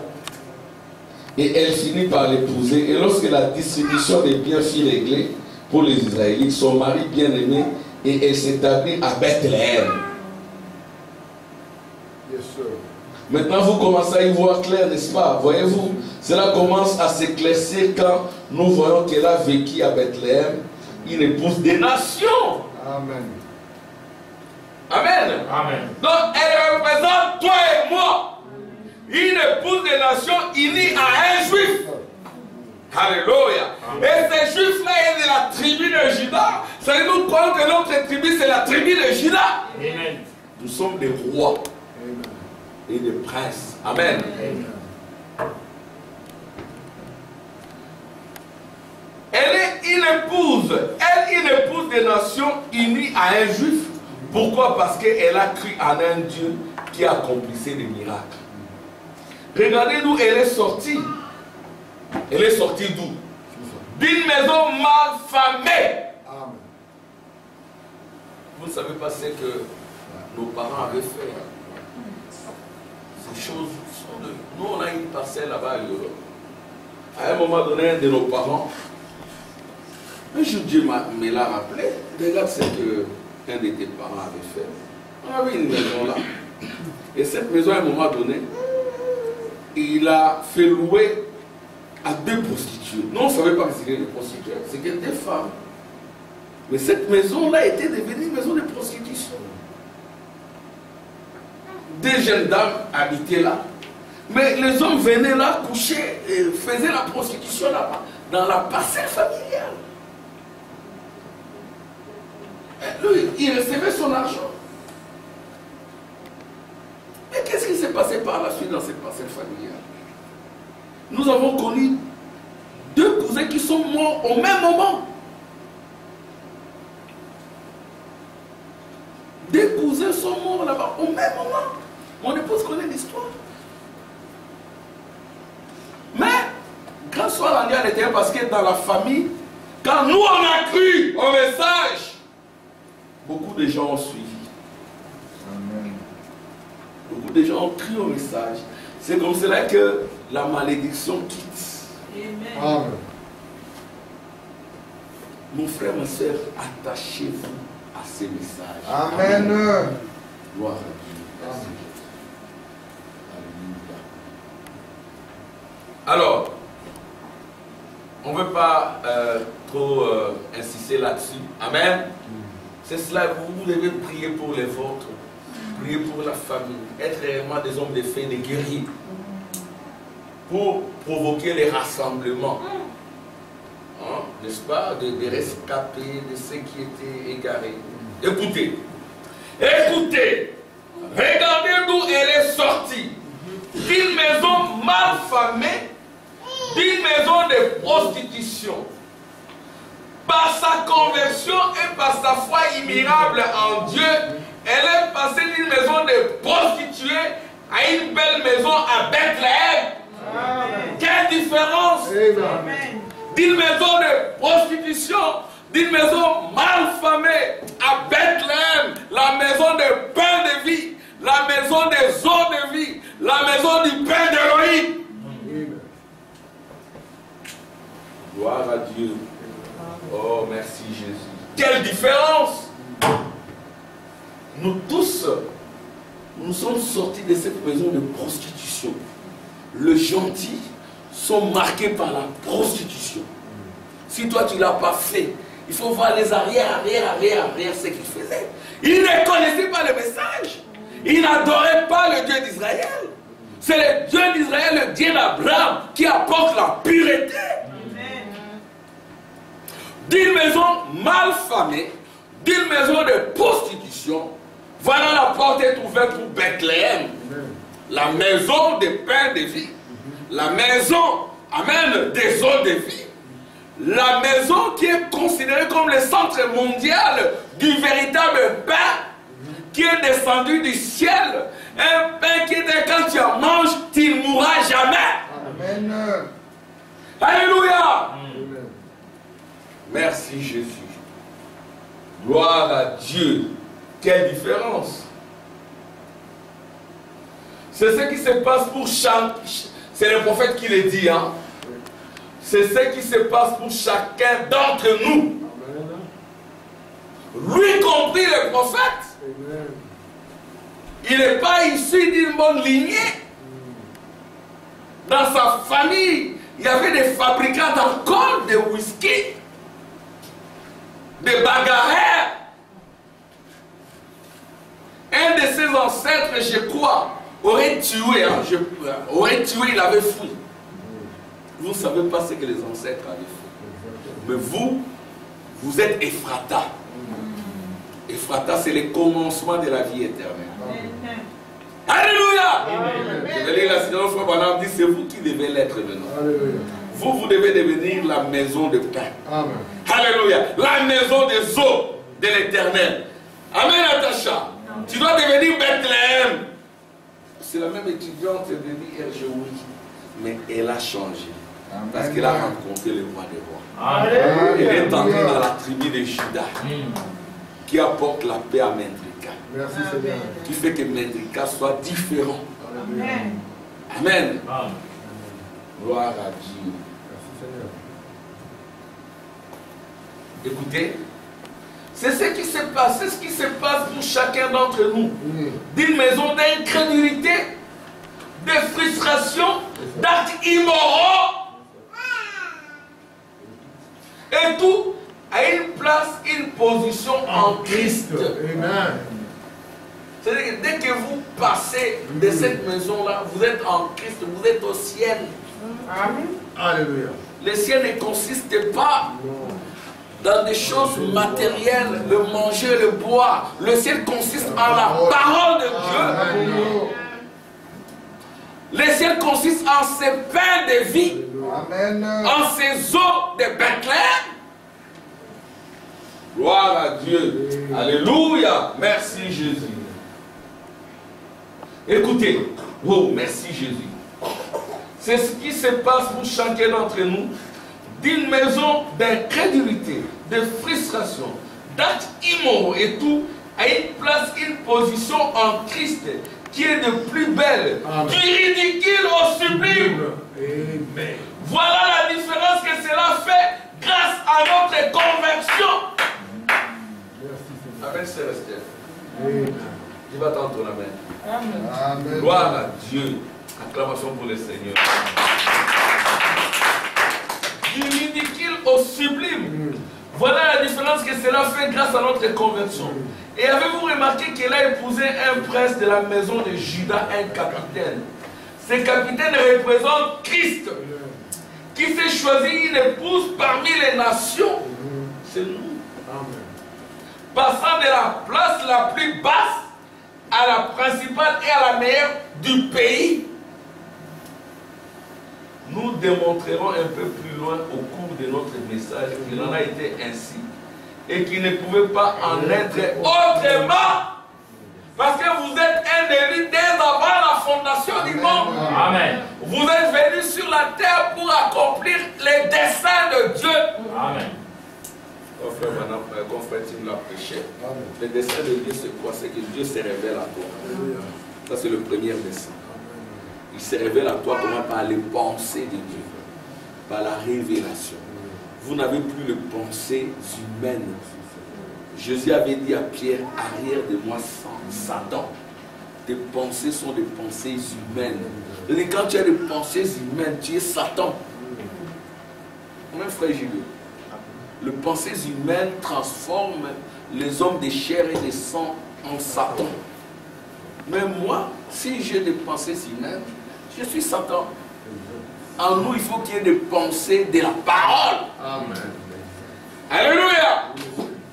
A: Et elle finit par l'épouser. Et lorsque la distribution des biens fut réglée pour les Israélites, son mari bien-aimé, et elle s'établit à Bethléem.
B: Yes, sir.
A: Maintenant, vous commencez à y voir clair, n'est-ce pas? Voyez-vous, cela commence à s'éclaircir quand nous voyons qu'elle a vécu à Bethléem, une épouse des nations.
B: Amen.
A: Amen.
C: Amen.
A: Donc, elle représente toi et moi, une épouse des nations unie à un juif. Alléluia. Et ces juifs-là est de la tribu de Juda. Ça nous croit que notre tribu, c'est la tribu de Juda.
C: Amen.
A: Nous sommes des rois
B: Amen.
A: et des princes. Amen.
B: Amen.
A: Elle est une épouse des nations unie à un juif. Pourquoi? Parce qu'elle a cru en un Dieu qui accomplissait des miracles. Regardez d'où elle est sortie. Elle est sortie d'où? D'une maison mal famée.
B: Amen.
A: Vous ne savez pas ce que nos parents avaient fait. Ces choses sont de... Nous, on a une parcelle là-bas. À un moment donné, un de nos parents, un jour Dieu me l'a rappelé. Regarde ce que un de tes parents avait fait. On avait une maison là. Et cette maison, à un moment donné, il a fait louer à 2 prostituées. Nous, on ne savait pas que c'était des prostituées, c'était des femmes. Mais cette maison-là était devenue une maison de prostitution. 2 jeunes dames habitaient là. Mais les hommes venaient là coucher et faisaient la prostitution là-bas, dans la parcelle familiale. Et lui, il recevait son argent. Mais qu'est-ce qui s'est passé par la suite dans cette parcelle familiale? Nous avons connu 2 cousins qui sont morts au même moment. 2 cousins sont morts là-bas au même moment. Mon épouse connaît l'histoire. Mais, grâce soit rendu à l'Éternel, parce que dans la famille, quand nous on a cru au message, beaucoup de gens ont suivi.
B: Amen.
A: Beaucoup de gens ont cru au message. C'est comme cela que la malédiction quitte.
B: Amen.
A: Mon frère, ma soeur, attachez-vous à ces messages.
B: Amen.
A: Gloire à Dieu. Merci. Alléluia. Alors, on ne veut pas trop insister là-dessus. Amen. C'est cela, vous devez prier pour les vôtres. Prier pour la famille. Être réellement des hommes de fait, des guerriers. Pour provoquer les rassemblements. Hein, n'est-ce pas? Des rescapés, de ceux qui étaient égarés. Écoutez. Écoutez. Regardez d'où elle est sortie. D'une maison mal famée. D'une maison de prostitution. Par sa conversion et par sa foi immirable en Dieu, elle est passée d'une maison de prostituée à une belle maison à Bethléem.
B: Amen.
A: Quelle différence!
B: Amen.
A: D'une maison de prostitution, d'une maison mal famée à Bethléem, la maison de pain de vie, la maison des eaux de vie, la maison du pain d'Élohim.
B: Amen.
A: Gloire à Dieu. Oh, merci Jésus. Quelle différence! Nous tous, nous sommes sortis de cette maison de prostitution. Les gentils sont marqués par la prostitution. Si toi tu ne l'as pas fait, il faut voir les arrière, ce qu'ils faisaient. Ils ne connaissaient pas le message. Ils n'adoraient pas le Dieu d'Israël. C'est le Dieu d'Israël, le Dieu d'Abraham, qui apporte la pureté. D'une maison mal famée, d'une maison de prostitution, voilà la porte est ouverte pour Bethléem. La maison des pains de vie. La maison, amen, des eaux de vie. la maison qui est considérée comme le centre mondial du véritable pain qui est descendu du ciel. Un pain qui était quand tu en manges, tu ne mourras jamais.
C: Amen.
A: Alléluia.
C: Amen.
A: Merci Jésus. Gloire à Dieu. Quelle différence. C'est ce qui se passe pour chaque... C'est le prophète qui le dit. Hein? C'est ce qui se passe pour chacun d'entre nous. Lui compris le prophète.
C: Amen.
A: Il n'est pas issu d'une bonne lignée. Dans sa famille, il y avait des fabricants d'alcool, de whisky, des bagarreurs. Un de ses ancêtres, je crois, aurait tué, il avait fui. Vous ne savez pas ce que les ancêtres avaient fait. Mais vous êtes Ephrata. Ephrata, c'est le commencement de la vie éternelle. Alléluia. Je vais lire la citation, frère Branham dit, c'est vous qui devez l'être maintenant.
C: Alléluia.
A: Vous devez devenir la maison de pain.
C: Amen.
A: Alléluia. La maison des eaux de l'éternel. Amen, Natacha. Tu dois devenir Bethléem. C'est la même étudiante de l'IRG, oui. Mais elle a changé. Parce qu'elle a rencontré le roi des rois.
C: Amen.
A: Elle est entrée dans la tribu de Juda. Qui apporte la paix à Mendrika.
C: Merci Seigneur.
A: Qui fait que Mendrika soit différent.
C: Amen.
A: Amen.
D: Amen.
A: Gloire à Dieu.
C: Merci Seigneur.
A: Écoutez, c'est ce qui se passe, c'est ce qui se passe pour chacun d'entre nous. D'une maison d'incrédulité, de frustration, d'actes immoraux. Et tout à une place, une position en Christ.
C: Amen.
A: C'est-à-dire que dès que vous passez de cette maison-là, vous êtes en Christ, vous êtes au ciel.
C: Amen. Alléluia.
A: Le ciel ne consiste pas dans des choses matérielles, le manger, le boire. Le ciel consiste en la parole de Dieu. Le ciel consiste en ses pains de vie,
C: Amen.
A: en ses eaux de Bethléem. Gloire à Dieu. Alléluia. Merci Jésus. Écoutez. Oh, merci Jésus. C'est ce qui se passe pour chacun d'entre nous. D'une maison d'incrédulité, de frustration, d'actes immoraux et tout, à une place, une position en Christ qui est de plus belle,
C: Amen.
A: du ridicule au sublime.
C: Amen.
A: Voilà la différence que cela fait grâce à notre conversion.
C: Merci Seigneur.
A: Amen, Sœur Esther.
C: Amen.
A: Tu vas tendre ton amen.
C: Amen.
A: Gloire à Dieu. Acclamation pour le Seigneur. Du ridicule au sublime. Voilà la différence que cela fait grâce à notre conversion. Et avez-vous remarqué qu'elle a épousé un prince de la maison de Juda, un capitaine. Ce capitaine représente Christ, qui s'est choisi une épouse parmi les nations. C'est nous.
C: Amen.
A: Passant de la place la plus basse à la principale et à la meilleure du pays. Nous démontrerons un peu plus loin au cours de notre message qu'il en a été ainsi et qu'il ne pouvait pas en être autrement, parce que vous êtes un élu dès avant la fondation du monde.
D: Amen.
A: Vous êtes venus sur la terre pour accomplir les desseins de Dieu.
D: Amen.
A: Quand frère Tim l'a prêché,
C: Amen.
A: le dessein de Dieu c'est quoi? C'est que Dieu se révèle à toi. Ça c'est le premier dessein. Il se révèle à toi comment? Par les pensées de Dieu, par la révélation. Vous n'avez plus de pensées humaines. Jésus avait dit à Pierre, arrière de moi Satan. Tes pensées sont des pensées humaines. Et quand tu as des pensées humaines, tu es Satan. Mon frère Gilles, les pensées humaines transforment les hommes de chair et de sang en Satan. Mais moi, si j'ai des pensées humaines, je suis Satan. En nous, il faut qu'il y ait des pensées de la parole.
C: Amen.
A: Alléluia.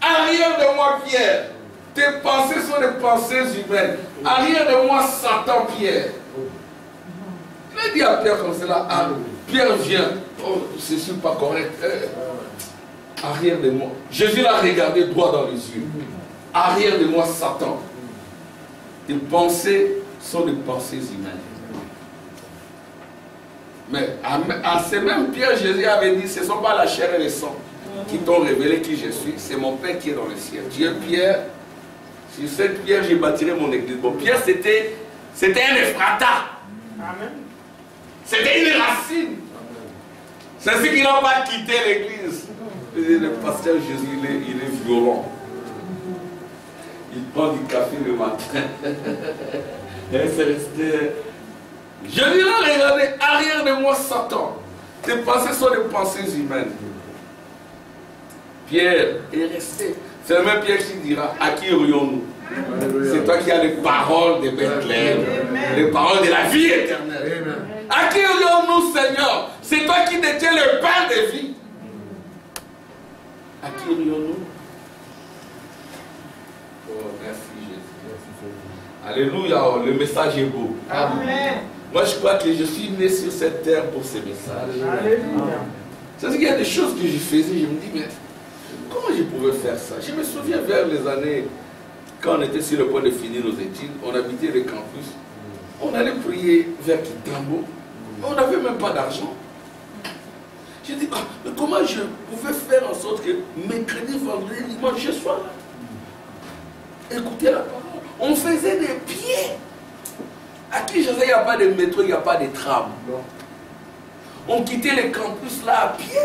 A: Arrière de moi, Pierre. Tes pensées sont des pensées humaines. Arrière de moi, Satan, Pierre. Il a dit à Pierre comme cela. Ah, Pierre vient. oh, c'est pas correct. Arrière de moi. Jésus l'a regardé droit dans les yeux. Arrière de moi, Satan. Tes pensées sont des pensées humaines. Mais à ces mêmes pierres, Jésus avait dit, ce ne sont pas la chair et le sang qui t'ont révélé qui je suis, c'est mon Père qui est dans le ciel. Dieu, Pierre, sur cette pierre, j'ai bâti mon église. Bon, Pierre, c'était un Ephrata. C'était une racine. C'est ce qui n'a pas quitté l'église. Le pasteur Jésus, il est violent. Il prend du café le matin. Et c'est resté. Je lui ai regardé arrière de moi, Satan. Tes pensées sont des pensées humaines. Pierre est resté. C'est le même Pierre qui dira, à qui irions-nous? C'est toi qui as les paroles de Bethléem, les paroles de la vie éternelle. À qui irions-nous, Seigneur? C'est toi qui détiens le pain de vie. À qui irions-nous? Oh, merci Jésus. Alléluia, le message est beau.
B: Amen.
A: Moi, je crois que je suis né sur cette terre pour ce message.
B: Alléluia.
A: C'est-à-dire qu'il y a des choses que je faisais, je me dis, mais comment je pouvais faire ça? Je me souviens vers les années, quand on était sur le point de finir nos études, on habitait le campus, on allait prier vers Kitambo, mais on n'avait même pas d'argent. J'ai dit, ah, mais comment je pouvais faire en sorte que mercredi, vendredi, dimanche, je sois là? Écoutez la parole. On faisait des pieds. À qui je sais, il n'y a pas de métro, il n'y a pas de tram. On quittait le campus là à pied.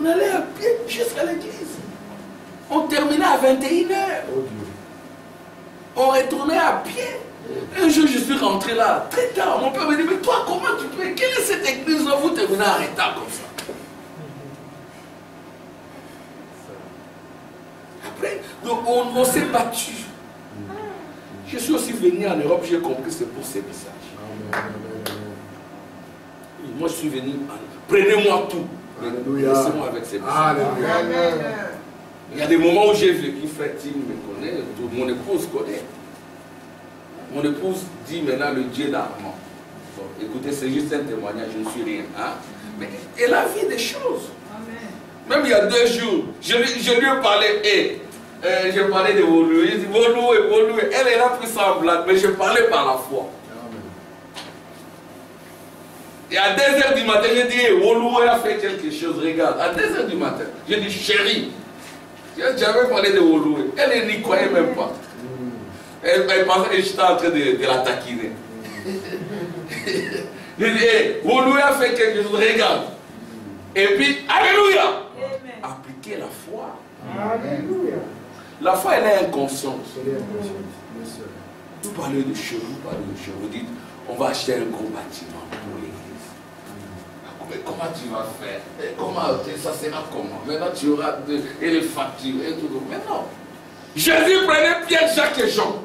A: On allait à pied jusqu'à l'église. On terminait à 21h. On retournait à pied. Un jour, je suis rentré là, très tard. Mon père me dit, mais toi, comment tu peux? Quelle est cette église-là? Vous terminez en retard comme ça. Après, donc, on s'est battu. Je suis aussi venu en Europe, j'ai compris que c'est pour ces messages. Moi, je suis venu, prenez-moi tout. Laissez-moi avec ces messages. Il y a des moments où j'ai vécu, frère Tim me connaît, mon épouse connaît. Mon épouse dit maintenant le Dieu d'Armand. Bon, écoutez, c'est juste un témoignage, je ne suis rien. Hein? Mais elle a vu des choses. Amen. Même il y a 2 jours, je lui ai parlé, je parlais de Woluwe. Il dit Woluwe. Elle a pris ça en blague, mais je parlais par la foi. Et à 2h du matin, j'ai dit Woluwe a fait quelque chose, regarde. À 2h du matin, j'ai dit chérie. J'avais parlé de Woluwe. Elle n'y croyait même pas. Elle pensait que j'étais en train de la taquiner. J'ai dit Woluwe a fait quelque chose, regarde. Et puis, alléluia. Appliquez la foi.
B: Alléluia.
A: La foi, elle est inconsciente. Vous parlez de choses, vous dites, on va acheter un gros bâtiment pour l'église. Mais comment tu vas faire? Et comment ça sera comment? Maintenant tu auras et les factures et tout. Mais non. Jésus prenait Pierre, Jacques et Jean.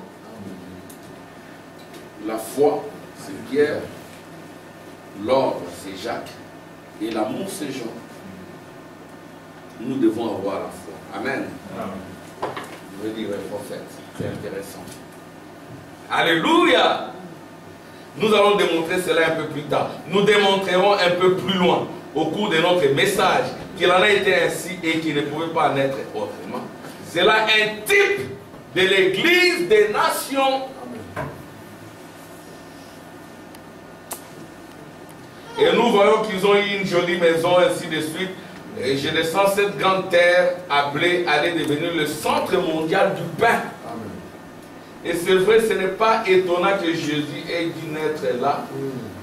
A: La foi, c'est Pierre. L'ordre, c'est Jacques. Et l'amour, c'est Jean. Nous devons avoir la foi. Amen. Je veux dire le prophète. C'est intéressant. Alléluia. Nous allons démontrer cela un peu plus tard. Nous démontrerons un peu plus loin, au cours de notre message, qu'il en a été ainsi et qu'il ne pouvait pas en être autrement. C'est là un type de l'église des nations. Et nous voyons qu'ils ont eu une jolie maison, ainsi de suite. Et je descends cette grande terre appelée allait devenir le centre mondial du pain. Amen. Et c'est vrai, ce n'est pas étonnant que Jésus ait dû naître là.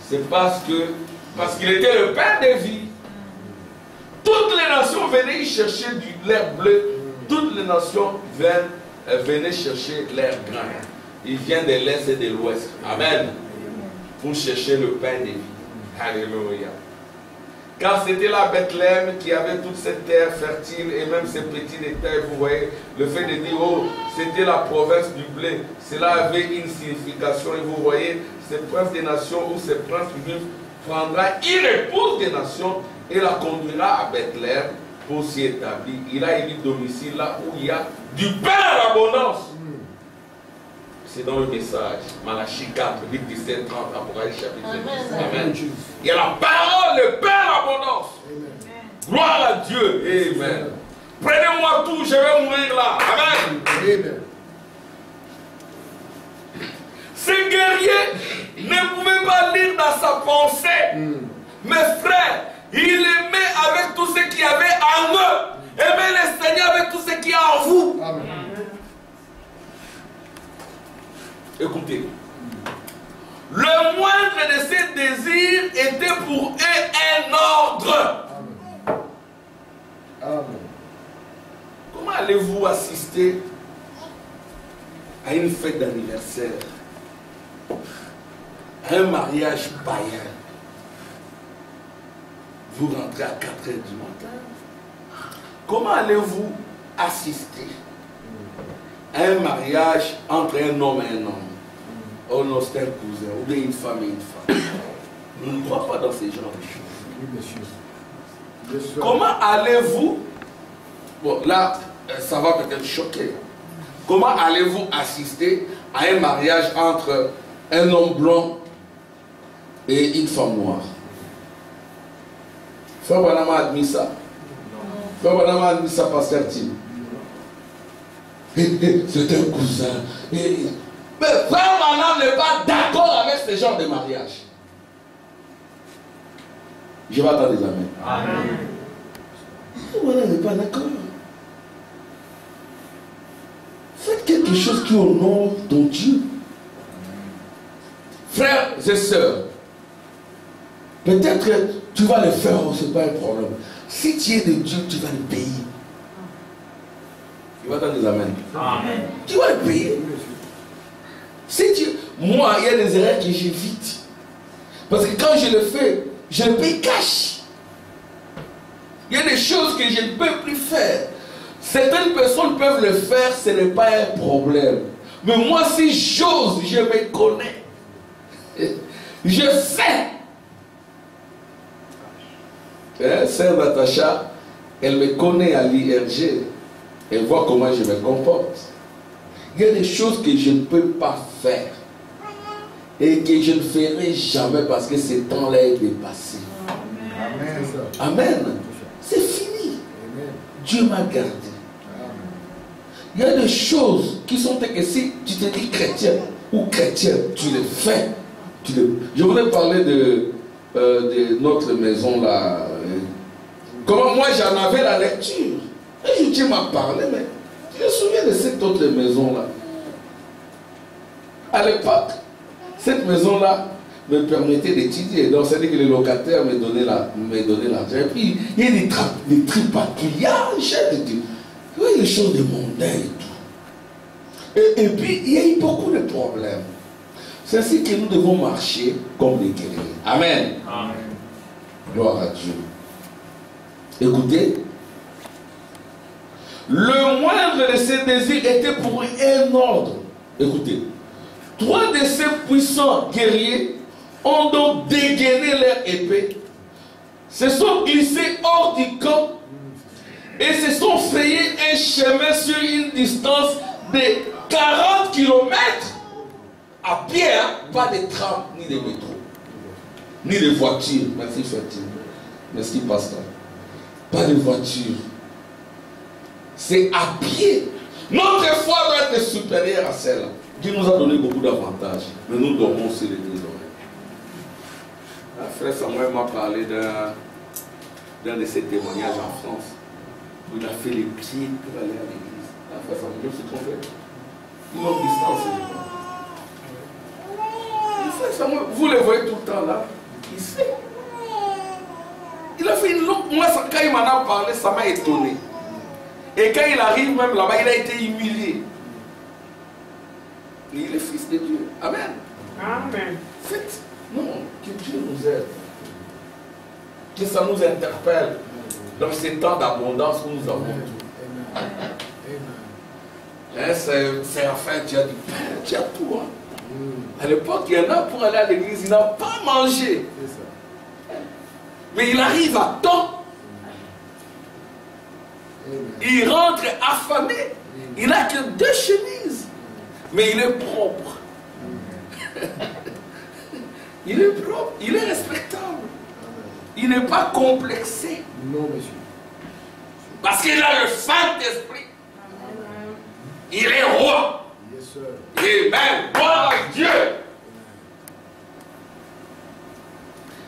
A: C'est parce qu'il était le pain de vie. Toutes les nations venaient y chercher l'air bleu. Toutes les nations venaient chercher l'air grain. Ils viennent de l'Est et de l'Ouest. Amen. Pour chercher le pain de vie. Alléluia. Car c'était là Bethléem qui avait toute cette terre fertile et même ces petits détails, vous voyez, le fait de dire, oh, c'était la province du blé, cela avait une signification et vous voyez, ces princes des nations ou ces princes juifs prendra une épouse des nations et la conduira à Bethléem pour s'y établir. Il a élu domicile là où il y a du pain à l'abondance. C'est dans le message, Malachie 4, 17, 30, Apocalypse chapitre 10. Amen. Il y a la parole, le pain à l'abondance. Dieu. Amen. Prenez-moi tout, je vais mourir là. Amen.
C: Amen.
A: Ce guerrier ne pouvait pas lire dans sa pensée. Mes frères, il aimait avec tout ce qu'il y avait en eux. Aimez le Seigneur avec tout ce qu'il y a en vous.
C: Amen.
A: Écoutez. Le moindre de ses désirs était pour eux un ordre.
C: Amen. Amen.
A: Comment allez-vous assister à une fête d'anniversaire, à un mariage païen? Vous rentrez à 4 heures du matin. Comment allez-vous assister à un mariage entre un homme et un homme? Oh non, c'est un cousin, ou bien une femme et une femme. Nous ne croyons pas dans ce genre de choses.
C: Oui, monsieur. Bien sûr.
A: Comment allez-vous, bon là, ça va peut-être choquer. Comment allez-vous assister à un mariage entre un homme blanc et une femme noire? Frère Branham a admis ça. Frère Branham a admis ça, Pasteur Tim. C'est un cousin. Mais Frère Branham n'est pas d'accord avec ce genre de mariage. Je vais attendre des amens.
B: Amen.
A: Frère Branham n'est pas d'accord. Faites quelque chose qui honore ton Dieu. Frères et sœurs, peut-être que tu vas le faire, ce n'est pas un problème. Si tu es de Dieu, tu vas le payer. Tu vas attendre des amens.
B: Amen.
A: Tu vas le payer. Si tu... Moi, il y a des erreurs que j'évite. Parce que quand je le fais, je le paye cash. Il y a des choses que je ne peux plus faire. Certaines personnes peuvent le faire, ce n'est pas un problème. Mais moi, si j'ose, je me connais. Je sais. Sœur Natacha, elle me connaît à l'IRG. Elle voit comment je me comporte. Il y a des choses que je ne peux pas faire. Et que je ne ferai jamais parce que ce temps-là est dépassé.
C: Amen.
A: Amen. C'est fini.
C: Amen.
A: Dieu m'a gardé. Il y a des choses qui sont que si tu te dis chrétien ou chrétien, tu le fais. Je voudrais parler de notre maison là. Comment moi j'en avais la lecture. Et Dieu m'a parlé, mais je me souviens de cette autre maison là. À l'époque, cette maison là me permettait d'étudier. Donc c'est-à-dire que les locataires me donnaient l'argent. Et puis il y a des tripatouillages. Oui, les choses de mondain et tout. Et puis, il y a eu beaucoup de problèmes. C'est ainsi que nous devons marcher comme des guerriers. Amen.
B: Amen.
A: Gloire à Dieu. Écoutez. Le moindre de ses désirs était pour un ordre. Écoutez. 3 de ces puissants guerriers ont donc dégainé leur épée, se sont glissés hors du camp et se sont frayés un chemin sur une distance de 40 km à pied, hein? Pas de tram, ni de métro, ni de voiture. Merci Fatima. Merci Pasteur. Pas de voiture. C'est à pied. Notre foi doit être supérieure à celle-là. Dieu nous a donné beaucoup d'avantages, mais nous dormons aussi les 2 oreilles. Frère Samuel m'a parlé d'un de ses témoignages en France. Il a fait les pieds pour aller à l'église. Frère Samuel se trompait. Une longue distance. Frère Samuel, vous le voyez tout le temps là. Il sait. Il a fait une longue... Moi, quand il m'en a parlé, ça m'a étonné. Et quand il arrive même là-bas, il a été humilié. Il est fils de Dieu. Amen.
B: Amen.
A: Faites, non, que Dieu nous aide. Que ça nous interpelle dans ces temps d'abondance où nous avons tout. Hein, c'est enfin, tu as du pain, tu as tout. Hein. À l'époque, il y en a pour aller à l'église, il n'a pas mangé. Mais il arrive à temps. Il rentre affamé. Il n'a que 2 chemises. Mais il est propre. Il est propre. Il est respectable. Il n'est pas complexé.
C: Non, monsieur.
A: Parce qu'il a le Saint-Esprit. Il est roi.
C: Yes, sir.
A: Amen. Gloire à Dieu.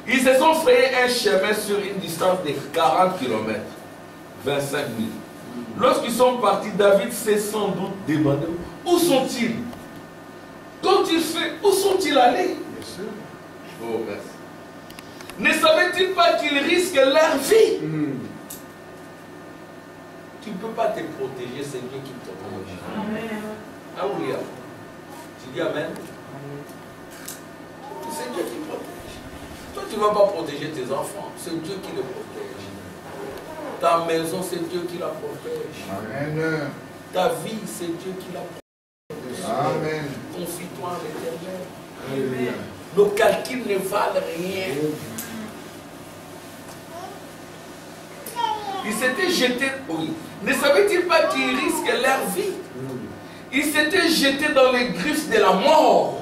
A: Ils se sont frayés un chemin sur une distance de 40 km, 25 000. Lorsqu'ils sont partis, David s'est sans doute demandé, où sont-ils? Quand il fait, où sont-ils allés?
C: Yes, sir.
A: Oh, merci. Ne savait-il pas qu'ils risquent leur vie? Tu ne peux pas te protéger, c'est Dieu qui te protège.
B: Amen.
A: Ah oui, tu dis Amen. C'est Dieu qui protège. Toi, tu ne vas pas protéger tes enfants, c'est Dieu qui les protège. Ta maison, c'est Dieu qui la protège.
C: Amen.
A: Ta vie, c'est Dieu qui la protège.
C: Amen.
A: Confie-toi en l'Éternel.
C: Alléluia.
A: Nos calculs ne valent rien. Ils s'étaient jetés, oui. Ne savait-il pas qu'ils risquent leur vie? Ils s'étaient jetés dans les griffes de la mort.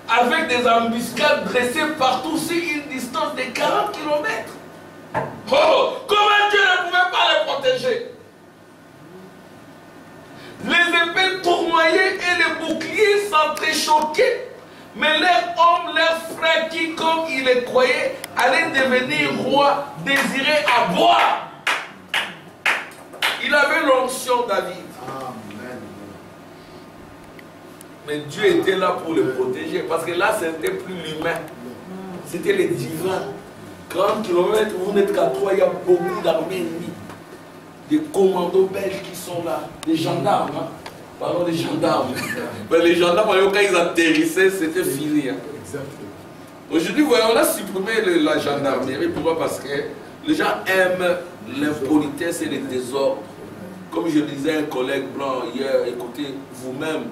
A: Avec des embuscades dressées partout sur une distance de 40 km. Oh, comment Dieu ne pouvait pas les protéger? Les épées tournoyaient et les boucliers s'entrechoquaient. Mais leurs hommes, leurs frères qui, comme ils les croyaient, allaient devenir rois, désiraient à boire. Il avait l'onction David.
C: Amen.
A: Mais Dieu était là pour le protéger. Parce que là, ce n'était plus l'humain. C'était les divins. 30 km, vous n'êtes qu'à 3, il y a beaucoup d'armées ennemies. Des commandos belges qui sont là. Des gendarmes. Hein? Pardon, des gendarmes. Mais les gendarmes, quand ils atterrissaient, c'était fini. Hein?
C: Exactement.
A: Aujourd'hui, on a supprimé la gendarmerie. Pourquoi? Parce que les gens aiment l'impolitesse et le désordre. Comme je disais à un collègue blanc hier, écoutez, vous-même,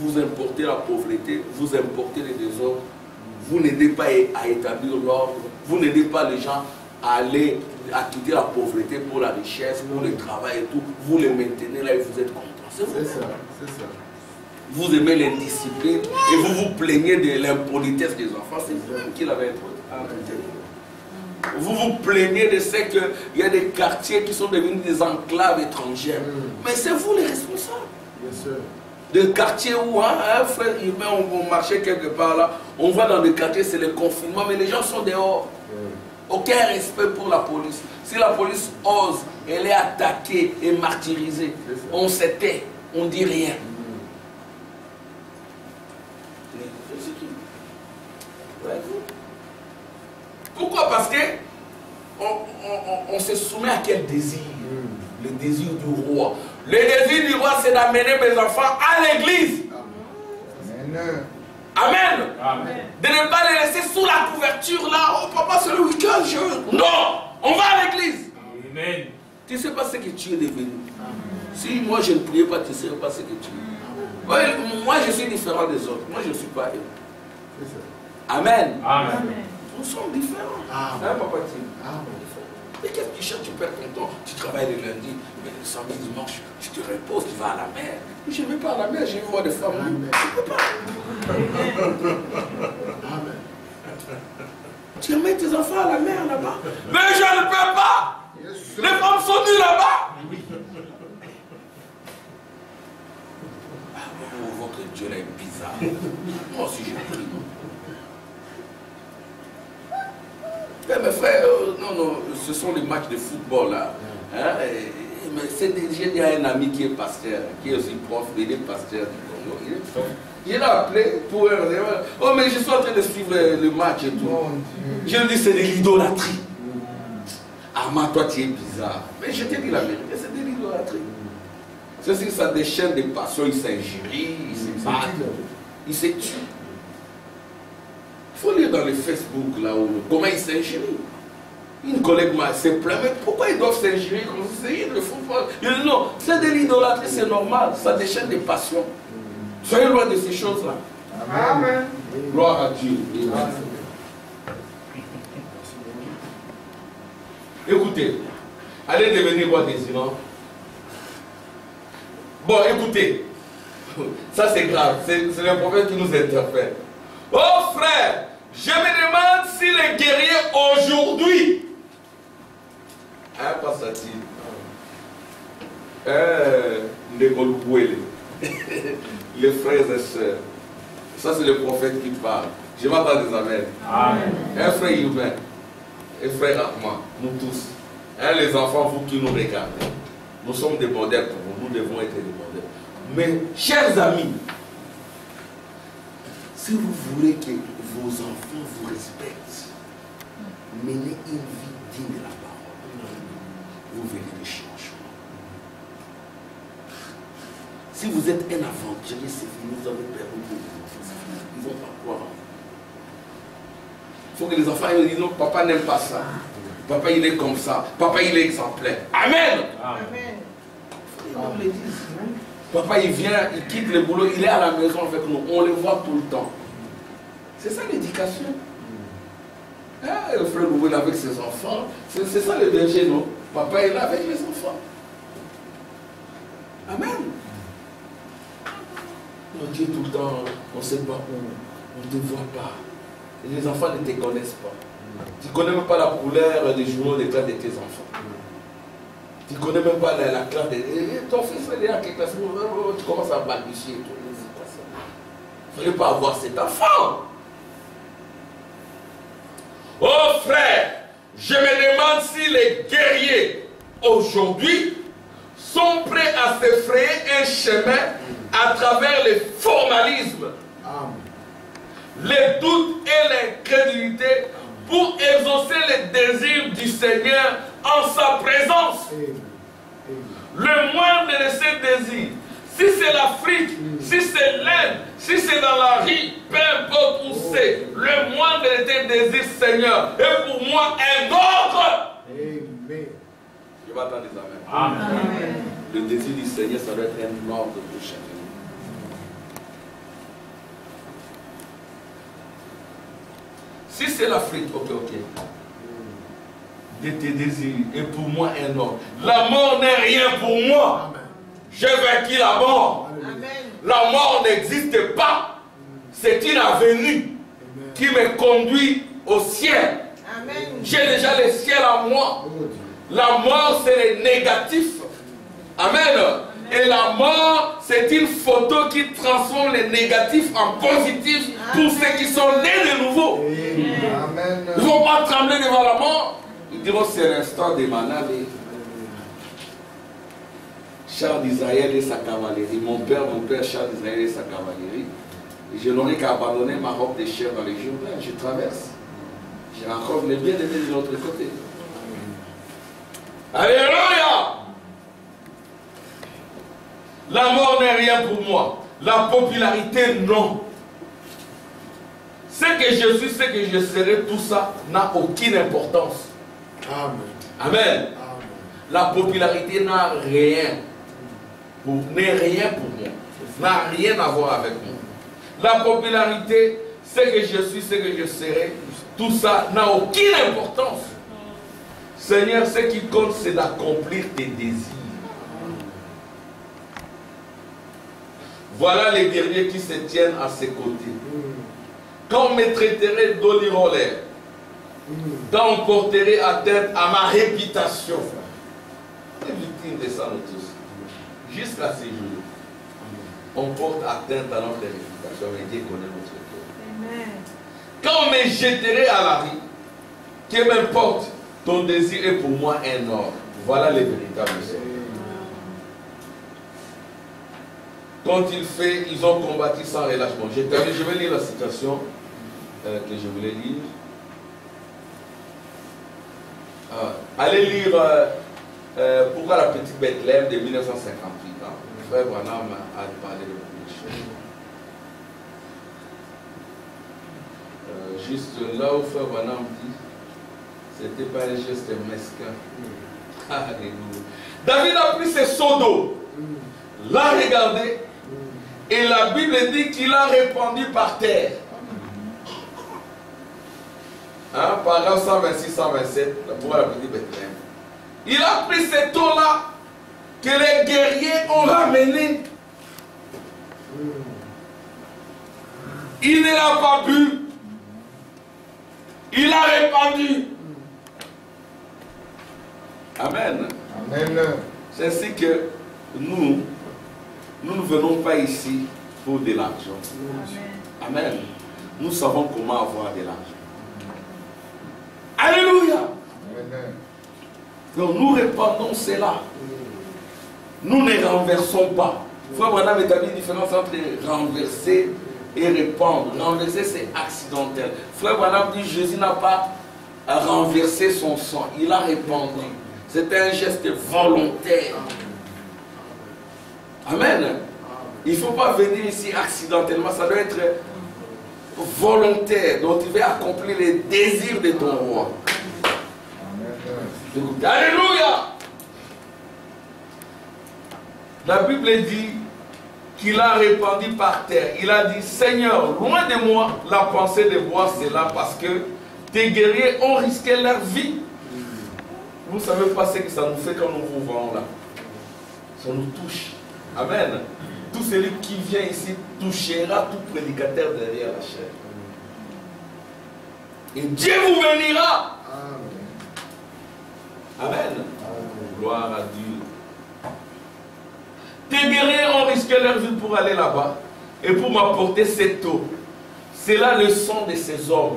A: vous importez la pauvreté, vous importez le désordre. Vous n'aidez pas à établir l'ordre. Vous n'aidez pas les gens à aller à quitter la pauvreté pour la richesse, pour le travail et tout. Vous les maintenez là et vous êtes contents. C'est vous.
C: C'est ça, c'est ça.
A: Vous aimez l'indiscipline et vous vous plaignez de l'impolitesse des enfants. C'est vous-même qui l'avez introduit. Vous vous plaignez de ce qu'il y a des quartiers qui sont devenus des enclaves étrangères. Mais c'est vous les responsables.
C: Yes, sir.
A: Des quartiers où, un frère humain, on marchait quelque part là, on va dans des quartiers, c'est le confinement, mais les gens sont dehors. Aucun respect pour la police. Si la police ose, elle est attaquée et martyrisée. On se tait, on ne dit rien. Pourquoi? Parce que on se soumet à quel désir? Le désir du roi. Le désir du roi, c'est d'amener mes enfants à l'église.
C: Amen.
A: Amen.
B: Amen.
A: De ne pas les laisser sous la couverture là. Oh papa, c'est le week-end. Non, on va à l'église.
B: Amen.
A: Tu ne sais pas ce que tu es devenu. Si moi je ne priais pas, tu ne sais pas ce que tu es. Ouais, moi je suis différent des autres. Moi je ne suis pas eux.
C: C'est ça.
A: Amen.
B: Amen.
A: Nous sommes différents.
C: Amen.
A: Hein, papa Tim?
C: Amen.
A: Mais qu'est-ce que tu cherches? Tu perds ton temps. Tu travailles le lundi, mais le samedi, dimanche, tu te reposes, tu vas à la mer. Je ne vais pas à la mer, je vais voir des femmes.
C: Amen.
A: Je ne peux pas.
C: Amen.
A: Tu amènes tes enfants à la mer là-bas. Mais je ne peux pas.
C: Yes, sir.
A: Les femmes sont nues là-bas. Oh, votre Dieu là est bizarre. Moi aussi j'ai pris. Eh, mes frères, non, ce sont les matchs de football là. Hein, mais j'ai dit à un ami qui est pasteur, qui est aussi prof, il est pasteur du Congo. Il l'a appelé pour un rendez-vous. Oh, mais je suis en train de suivre le match et tout.
C: Mon Dieu.
A: Je lui dis, c'est de l'idolâtrie. Ah, mais toi, tu es bizarre. Mais je t'ai dit la vérité, c'est de l'idolâtrie. C'est si ça déchaîne des passions, ils s'injurient, ils se battent, ils se tuent. Il faut lire dans les Facebook là où, comment ils s'injurient. Une collègue s'est plaint, mais pourquoi ils doivent s'injurier comme ça? Ils ne font pas. Il dit non, c'est de l'idolâtrie, c'est normal, ça déchaîne des passions. Soyez loin de ces choses-là.
B: Amen.
A: Gloire à Dieu.
C: Amen.
A: Écoutez, allez devenir roi des Iran. Bon, écoutez, ça c'est grave, c'est le prophète qui nous interpelle. Oh frère, je me demande si les guerriers aujourd'hui, hein, Les frères et sœurs. Ça, c'est le prophète qui parle. Je m'attends des amens.
B: Amen.
A: Un frère humain, un frère à moi, nous tous. Les enfants, vous qui nous regardez. Nous sommes des modèles pour vous. Nous devons être des modèles. Mais, chers amis, si vous voulez que vos enfants vous respectent, menez une vie digne de la parole. Vous verrez des changements. Si vous êtes un aventurier, c'est fini, vous avez perdu vos enfants. Ils vont pas croire. Il faut que les enfants ils disent non, papa n'aime pas ça. Papa il est comme ça. Papa il est exemplaire. Amen.
B: Amen.
A: On le dise. Papa il vient, il quitte le boulot, il est à la maison avec nous. On le voit tout le temps. C'est ça l'éducation. Le frère Louis avec ses enfants. C'est ça le berger, non? Papa est là avec les enfants. Amen. On dit tout le temps, on ne sait pas où, on ne te voit pas. Et les enfants ne te connaissent pas. Tu ne connais même pas la couleur des journaux des classes de tes enfants. Tu ne connais même pas la classe de... ton fils il est à quelle classe? Tu commences à balbutier. Il ne fallait pas avoir cet enfant. Oh frère, je me demande si les guerriers aujourd'hui sont prêts à se frayer un chemin à travers les formalismes, les doutes et l'incrédulité pour exaucer les désirs du Seigneur en sa présence. Le moindre de ces désirs, si c'est l'Afrique, si c'est l'Inde, si c'est dans la rue, peu importe où c'est, le moindre de tes désirs, Seigneur, est pour moi un ordre.
C: Amen.
A: Je vais attendre des amens.
B: Amen.
A: Le désir du Seigneur, ça doit être un ordre pour chacun. Si c'est l'Afrique, ok. De tes désirs et pour moi un ordre. La mort n'est rien pour moi. J'ai vaincu la mort.
B: Amen.
A: La mort n'existe pas. C'est une avenue qui me conduit au ciel.
B: Amen.
A: J'ai déjà le ciel à moi. La mort, c'est le négatif. Amen. Et la mort, c'est une photo qui transforme le négatif en positif pour ceux qui sont nés de nouveau.
C: Amen.
A: Ils ne vont pas trembler devant la mort. Ils diront c'est l'instant de Manal. Charles d'Israël et sa cavalerie. Mon père, Charles d'Israël et sa cavalerie. Et je n'aurais qu'à abandonner ma robe de chair dans les Jourdains. Je traverse. Je rencontre les bien-aimés de l'autre côté. Alléluia! La mort n'est rien pour moi. La popularité, non. Ce que je suis, ce que je serai, tout ça n'a aucune importance.
C: Amen.
A: Amen. La popularité n'a rien. N'est rien pour moi. N'a rien à voir avec moi. La popularité, ce que je suis, ce que je serai, tout ça n'a aucune importance. Seigneur, ce qui compte, c'est d'accomplir tes désirs. Voilà les guerriers qui se tiennent à ses côtés. Quand on me traiterait d'olirolaire, quand on porterait atteinte à ma réputation, on est victime de ça nous tous. Jusqu'à ce jour, on porte atteinte à notre réputation, mais Dieu connaît notre cœur.
B: Amen.
A: Quand on me jetterait à la rue, que m'importe, ton désir est pour moi un ordre. Voilà les véritables seigneurs. Quand ils ont combattu sans relâchement. Je vais lire la citation que je voulais lire. Allez lire Pourquoi la petite Bethléem de 1958. Frère Branham a parlé de beaucoup de choses. Juste là où Frère Branham dit, c'était pas un geste mesquin. Alléluia. David a pris ses seaux d'eau, l'a regardé, et la Bible dit qu'il a répandu par terre. Paragraphe 126-127, pour la petite Bethléem. Il a pris cette eau-là que les guerriers ont ramenée. Il ne l'a pas bu. Il a répandu. Amen.
C: Amen.
A: C'est ainsi que nous ne venons pas ici pour de l'argent. Amen. Nous savons comment avoir de l'argent. Alléluia.
C: Amen.
A: Donc nous répandons cela. Nous ne renversons pas. Frère Branham établit une différence entre renverser et répandre. Renverser, c'est accidentel. Frère Branham dit Jésus n'a pas renversé son sang, il a répandu. C'est un geste volontaire. Amen. Il ne faut pas venir ici accidentellement, ça doit être volontaire. Donc tu vas accomplir les désirs de ton roi. Alléluia. La Bible dit qu'il a répandu par terre. Il a dit, Seigneur, loin de moi la pensée de voir cela, parce que tes guerriers ont risqué leur vie. Vous ne savez pas ce que ça nous fait quand nous vous voyons là. Ça nous touche. Amen. Tout celui qui vient ici touchera tout prédicateur derrière la chair. Et Dieu vous bénira. Amen. Gloire à Dieu. Tes guerriers ont risqué leur vie pour aller là-bas et pour m'apporter cette eau. C'est là le sang de ces hommes.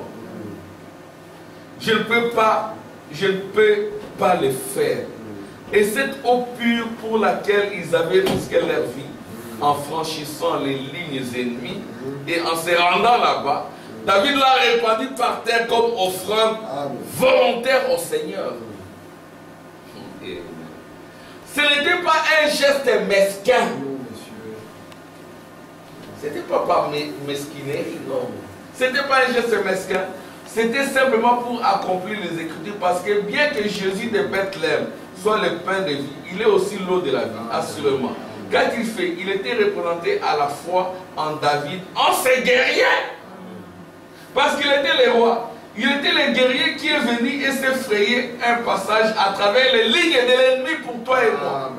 A: Je ne peux pas le faire. Et cette eau pure pour laquelle ils avaient risqué leur vie en franchissant les lignes ennemies et en se rendant là-bas, David l'a répandu par terre comme offrande volontaire au Seigneur. Ce n'était pas un geste mesquin. Ce n'était pas par mesquinerie, non. Ce n'était pas un geste mesquin. C'était simplement pour accomplir les Écritures. Parce que bien que Jésus de Bethléem soit le pain de vie, il est aussi l'eau de la vie, assurément. Quand il fait, il était représenté à la fois en David, en ses guerriers. Parce qu'il était le roi. Il était le guerrier qui est venu et s'est frayé un passage à travers les lignes de l'ennemi pour toi et moi.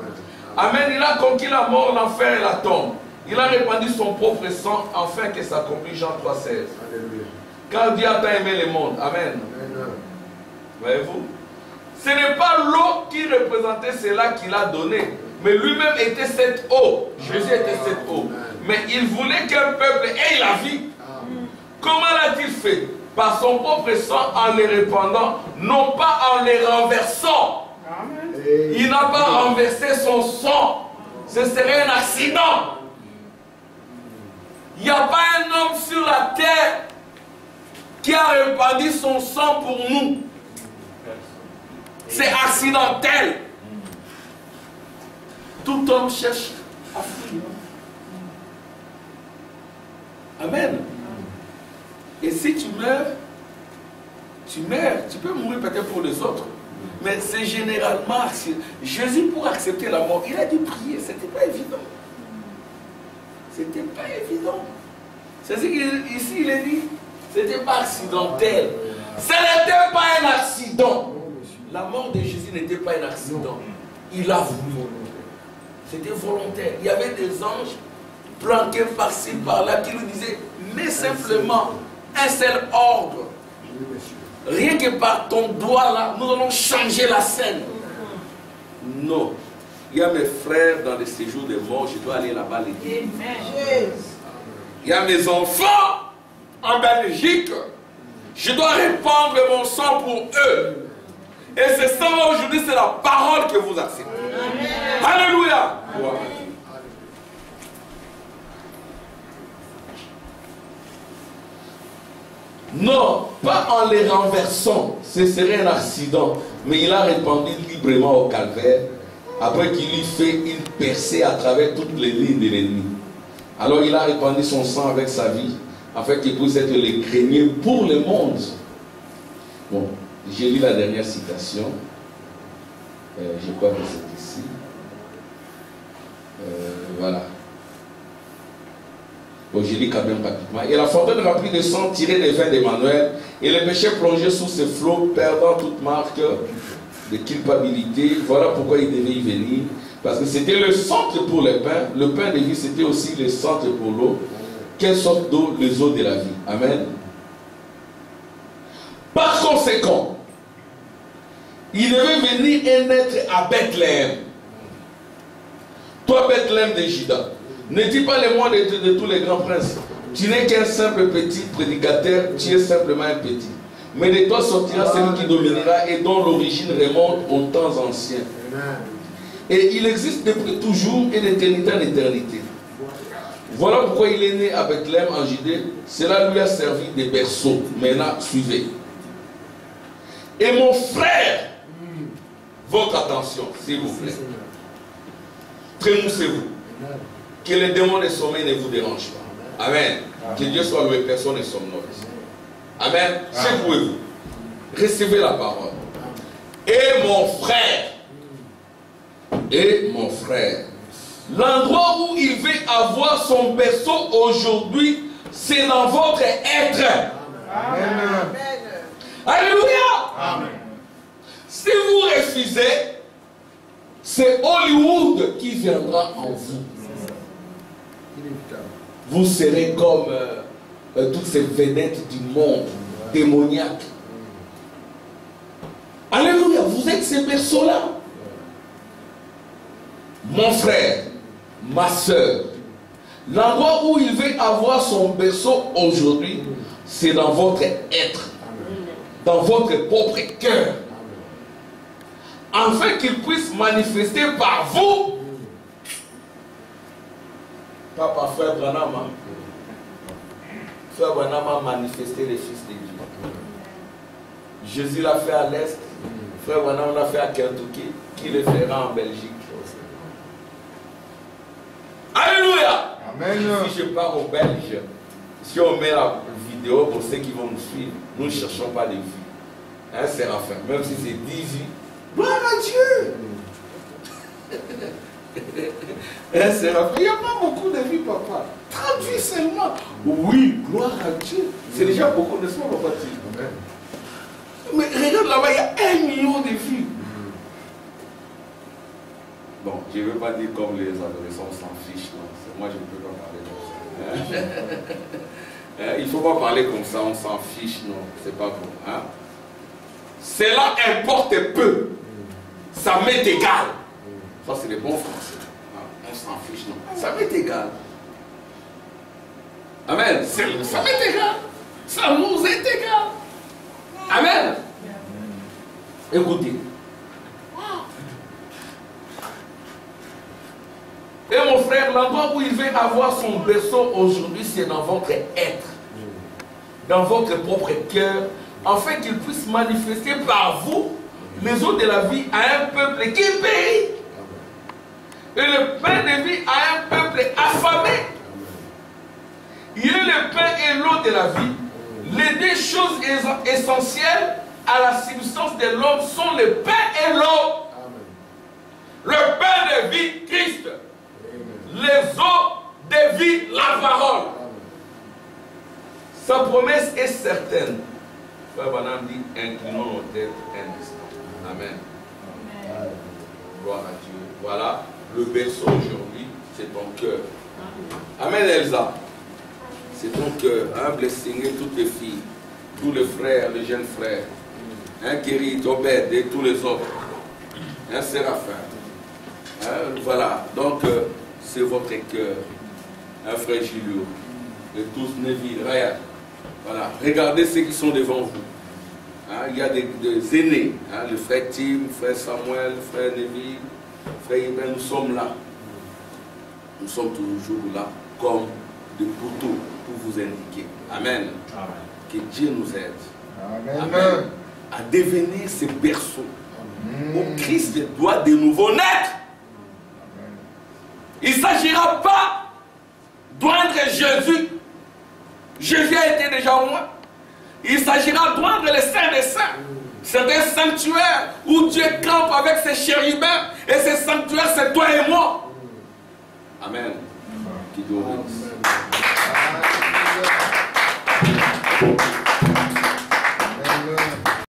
A: Amen. Il a conquis la mort, l'enfer et la tombe. Il a répandu son propre sang afin que s'accomplisse Jean 3,16. Car Dieu a tant aimé le monde. Amen. Voyez-vous? Ce n'est pas l'eau qui représentait cela qu'il a donné. Mais lui-même était cette eau. Jésus était cette eau. Mais il voulait qu'un peuple ait la vie. Comment l'a-t-il fait? Par son propre sang en les répandant, non pas en les renversant. Il n'a pas renversé son sang. Ce serait un accident. Il n'y a pas un homme sur la terre qui a répandu son sang pour nous. C'est accidentel. Tout homme cherche à fuir. Amen. Et si tu meurs, tu peux mourir peut-être pour les autres. Mais c'est généralement, Jésus pour accepter la mort, il a dû prier, c'était pas évident. C'était pas évident. C'est ce qu'ici il est dit, c'était pas accidentel. Ce n'était pas un accident. La mort de Jésus n'était pas un accident. Il a voulu. C'était volontaire. Il y avait des anges planqués par-ci, par-là, qui lui disaient, mais simplement un seul ordre. Rien que par ton doigt là, nous allons changer la scène. Non. Il y a mes frères dans le séjour des morts, je dois aller là-bas les dire. Il y a mes enfants en Belgique, je dois répandre mon sang pour eux. Et ce sang aujourd'hui, c'est la parole que vous acceptez. Alléluia. Wow. Non, pas en les renversant, ce serait un accident. Mais il a répandu librement au calvaire, après qu'il lui fait une percée à travers toutes les lignes de l'ennemi. Alors il a répandu son sang avec sa vie, afin qu'il puisse être le grenier pour le monde. Bon, j'ai lu la dernière citation. Je crois que c'est ici. Voilà. Bon, je lis quand même rapidement. Et la fontaine remplie de sang tiré des veines d'Emmanuel, et le péché plongé sous ses flots, perdant toute marque de culpabilité. Voilà pourquoi il devait y venir. Parce que c'était le centre pour le pain. Le pain de vie, c'était aussi le centre pour l'eau. Quelle sorte d'eau? Les eaux de la vie. Amen. Par conséquent, il devait venir et naître à Bethléem. Toi, Bethléem de Juda, ne dis pas les mots de tous les grands princes. Tu n'es qu'un simple petit prédicateur, tu es simplement un petit. Mais de toi sortira celui qui dominera et dont l'origine remonte aux temps anciens. Et il existe depuis toujours et d'éternité en éternité. Voilà pourquoi il est né à Bethléem en Judée. Cela lui a servi de berceau. Maintenant, suivez. Et mon frère, votre attention, s'il vous plaît. Trémoussez-vous. Que les démons de sommeil ne vous dérangent pas. Amen. Que Dieu soit loué, personne ne somnolent. Amen. Secouez-vous. Recevez la parole. Et mon frère, l'endroit où il veut avoir son berceau aujourd'hui, c'est dans votre être.
C: Amen.
A: Alléluia.
C: Amen.
A: Si vous refusez, c'est Hollywood qui viendra en vous. Vous serez comme toutes ces vedettes du monde démoniaque. Alléluia, vous êtes ces berceaux-là. Mon frère, ma soeur, l'endroit où il veut avoir son berceau aujourd'hui, c'est dans votre être, dans votre propre cœur, afin qu'il puisse manifester par vous. Papa, frère Branham, frère Branham a manifesté les fils de Dieu. Jésus l'a fait à l'Est, frère Branham l'a fait à Kentucky, qui le fera en Belgique. Alléluia.
C: Amen.
A: Si je pars aux Belges, si on met la vidéo pour ceux qui vont nous suivre, nous ne cherchons pas des vues. Hein, Séraphin, même si c'est 10 vues. Gloire à Dieu. Hein, Séraphin, il n'y a pas beaucoup de vues, papa. 38 seulement. Oui, gloire à Dieu. C'est déjà beaucoup, n'est-ce pas, papa? Amen. Mais regarde là-bas, il y a 1 million de vues. Bon, je ne veux pas dire comme les adolescents s'en fichent. Moi, je ne peux pas parler comme ça. Il ne faut pas parler comme ça, on s'en fiche, non. C'est pas bon. Hein? Cela importe peu. Ça m'est égal. Ça, c'est le bon français. On s'en fiche, non. Ça m'est égal. Amen. Ça m'est égal. Ça nous est égal. Amen. Écoutez. Et mon frère, l'endroit où il veut avoir son berceau aujourd'hui, c'est dans votre être, dans votre propre cœur, afin qu'il puisse manifester par vous les eaux de la vie à un peuple qui périt, et le pain de vie à un peuple affamé. Il est le pain et l'eau de la vie. Les deux choses essentielles à la subsistance de l'homme sont le pain et l'eau. Le pain de vie, Christ. Les eaux de vie, la parole. Sa promesse est certaine. Frère Branham dit, inclinons nos têtes un instant. Amen. Amen. Gloire à Dieu. Voilà, le berceau aujourd'hui, c'est ton cœur. Amen, Elsa. C'est ton cœur. Hein, blessing toutes les filles, tous les frères, les jeunes frères. Hein, Kéry, Obed et tous les autres. Hein, Séraphin. Hein, voilà, donc... c'est votre cœur, un frère Gilou, et tous Neville, Raya. Voilà, regardez ceux qui sont devant vous. Hein, il y a des aînés, hein, le frère Tim, le frère Samuel, le frère Neville, le frère Ibrahim, nous sommes là. Nous sommes toujours là, comme des poteaux pour vous indiquer. Amen. Amen. Que Dieu nous aide. Amen. Amen. À devenir ces berceaux où Christ doit de nouveau naître. Il ne s'agira pas d'oindre Jésus. Jésus a été déjà au moins. Il s'agira d'oindre le Saint des Saints. C'est un sanctuaire où Dieu campe avec ses chérubins. Et ce sanctuaire, c'est toi et moi. Amen. Qui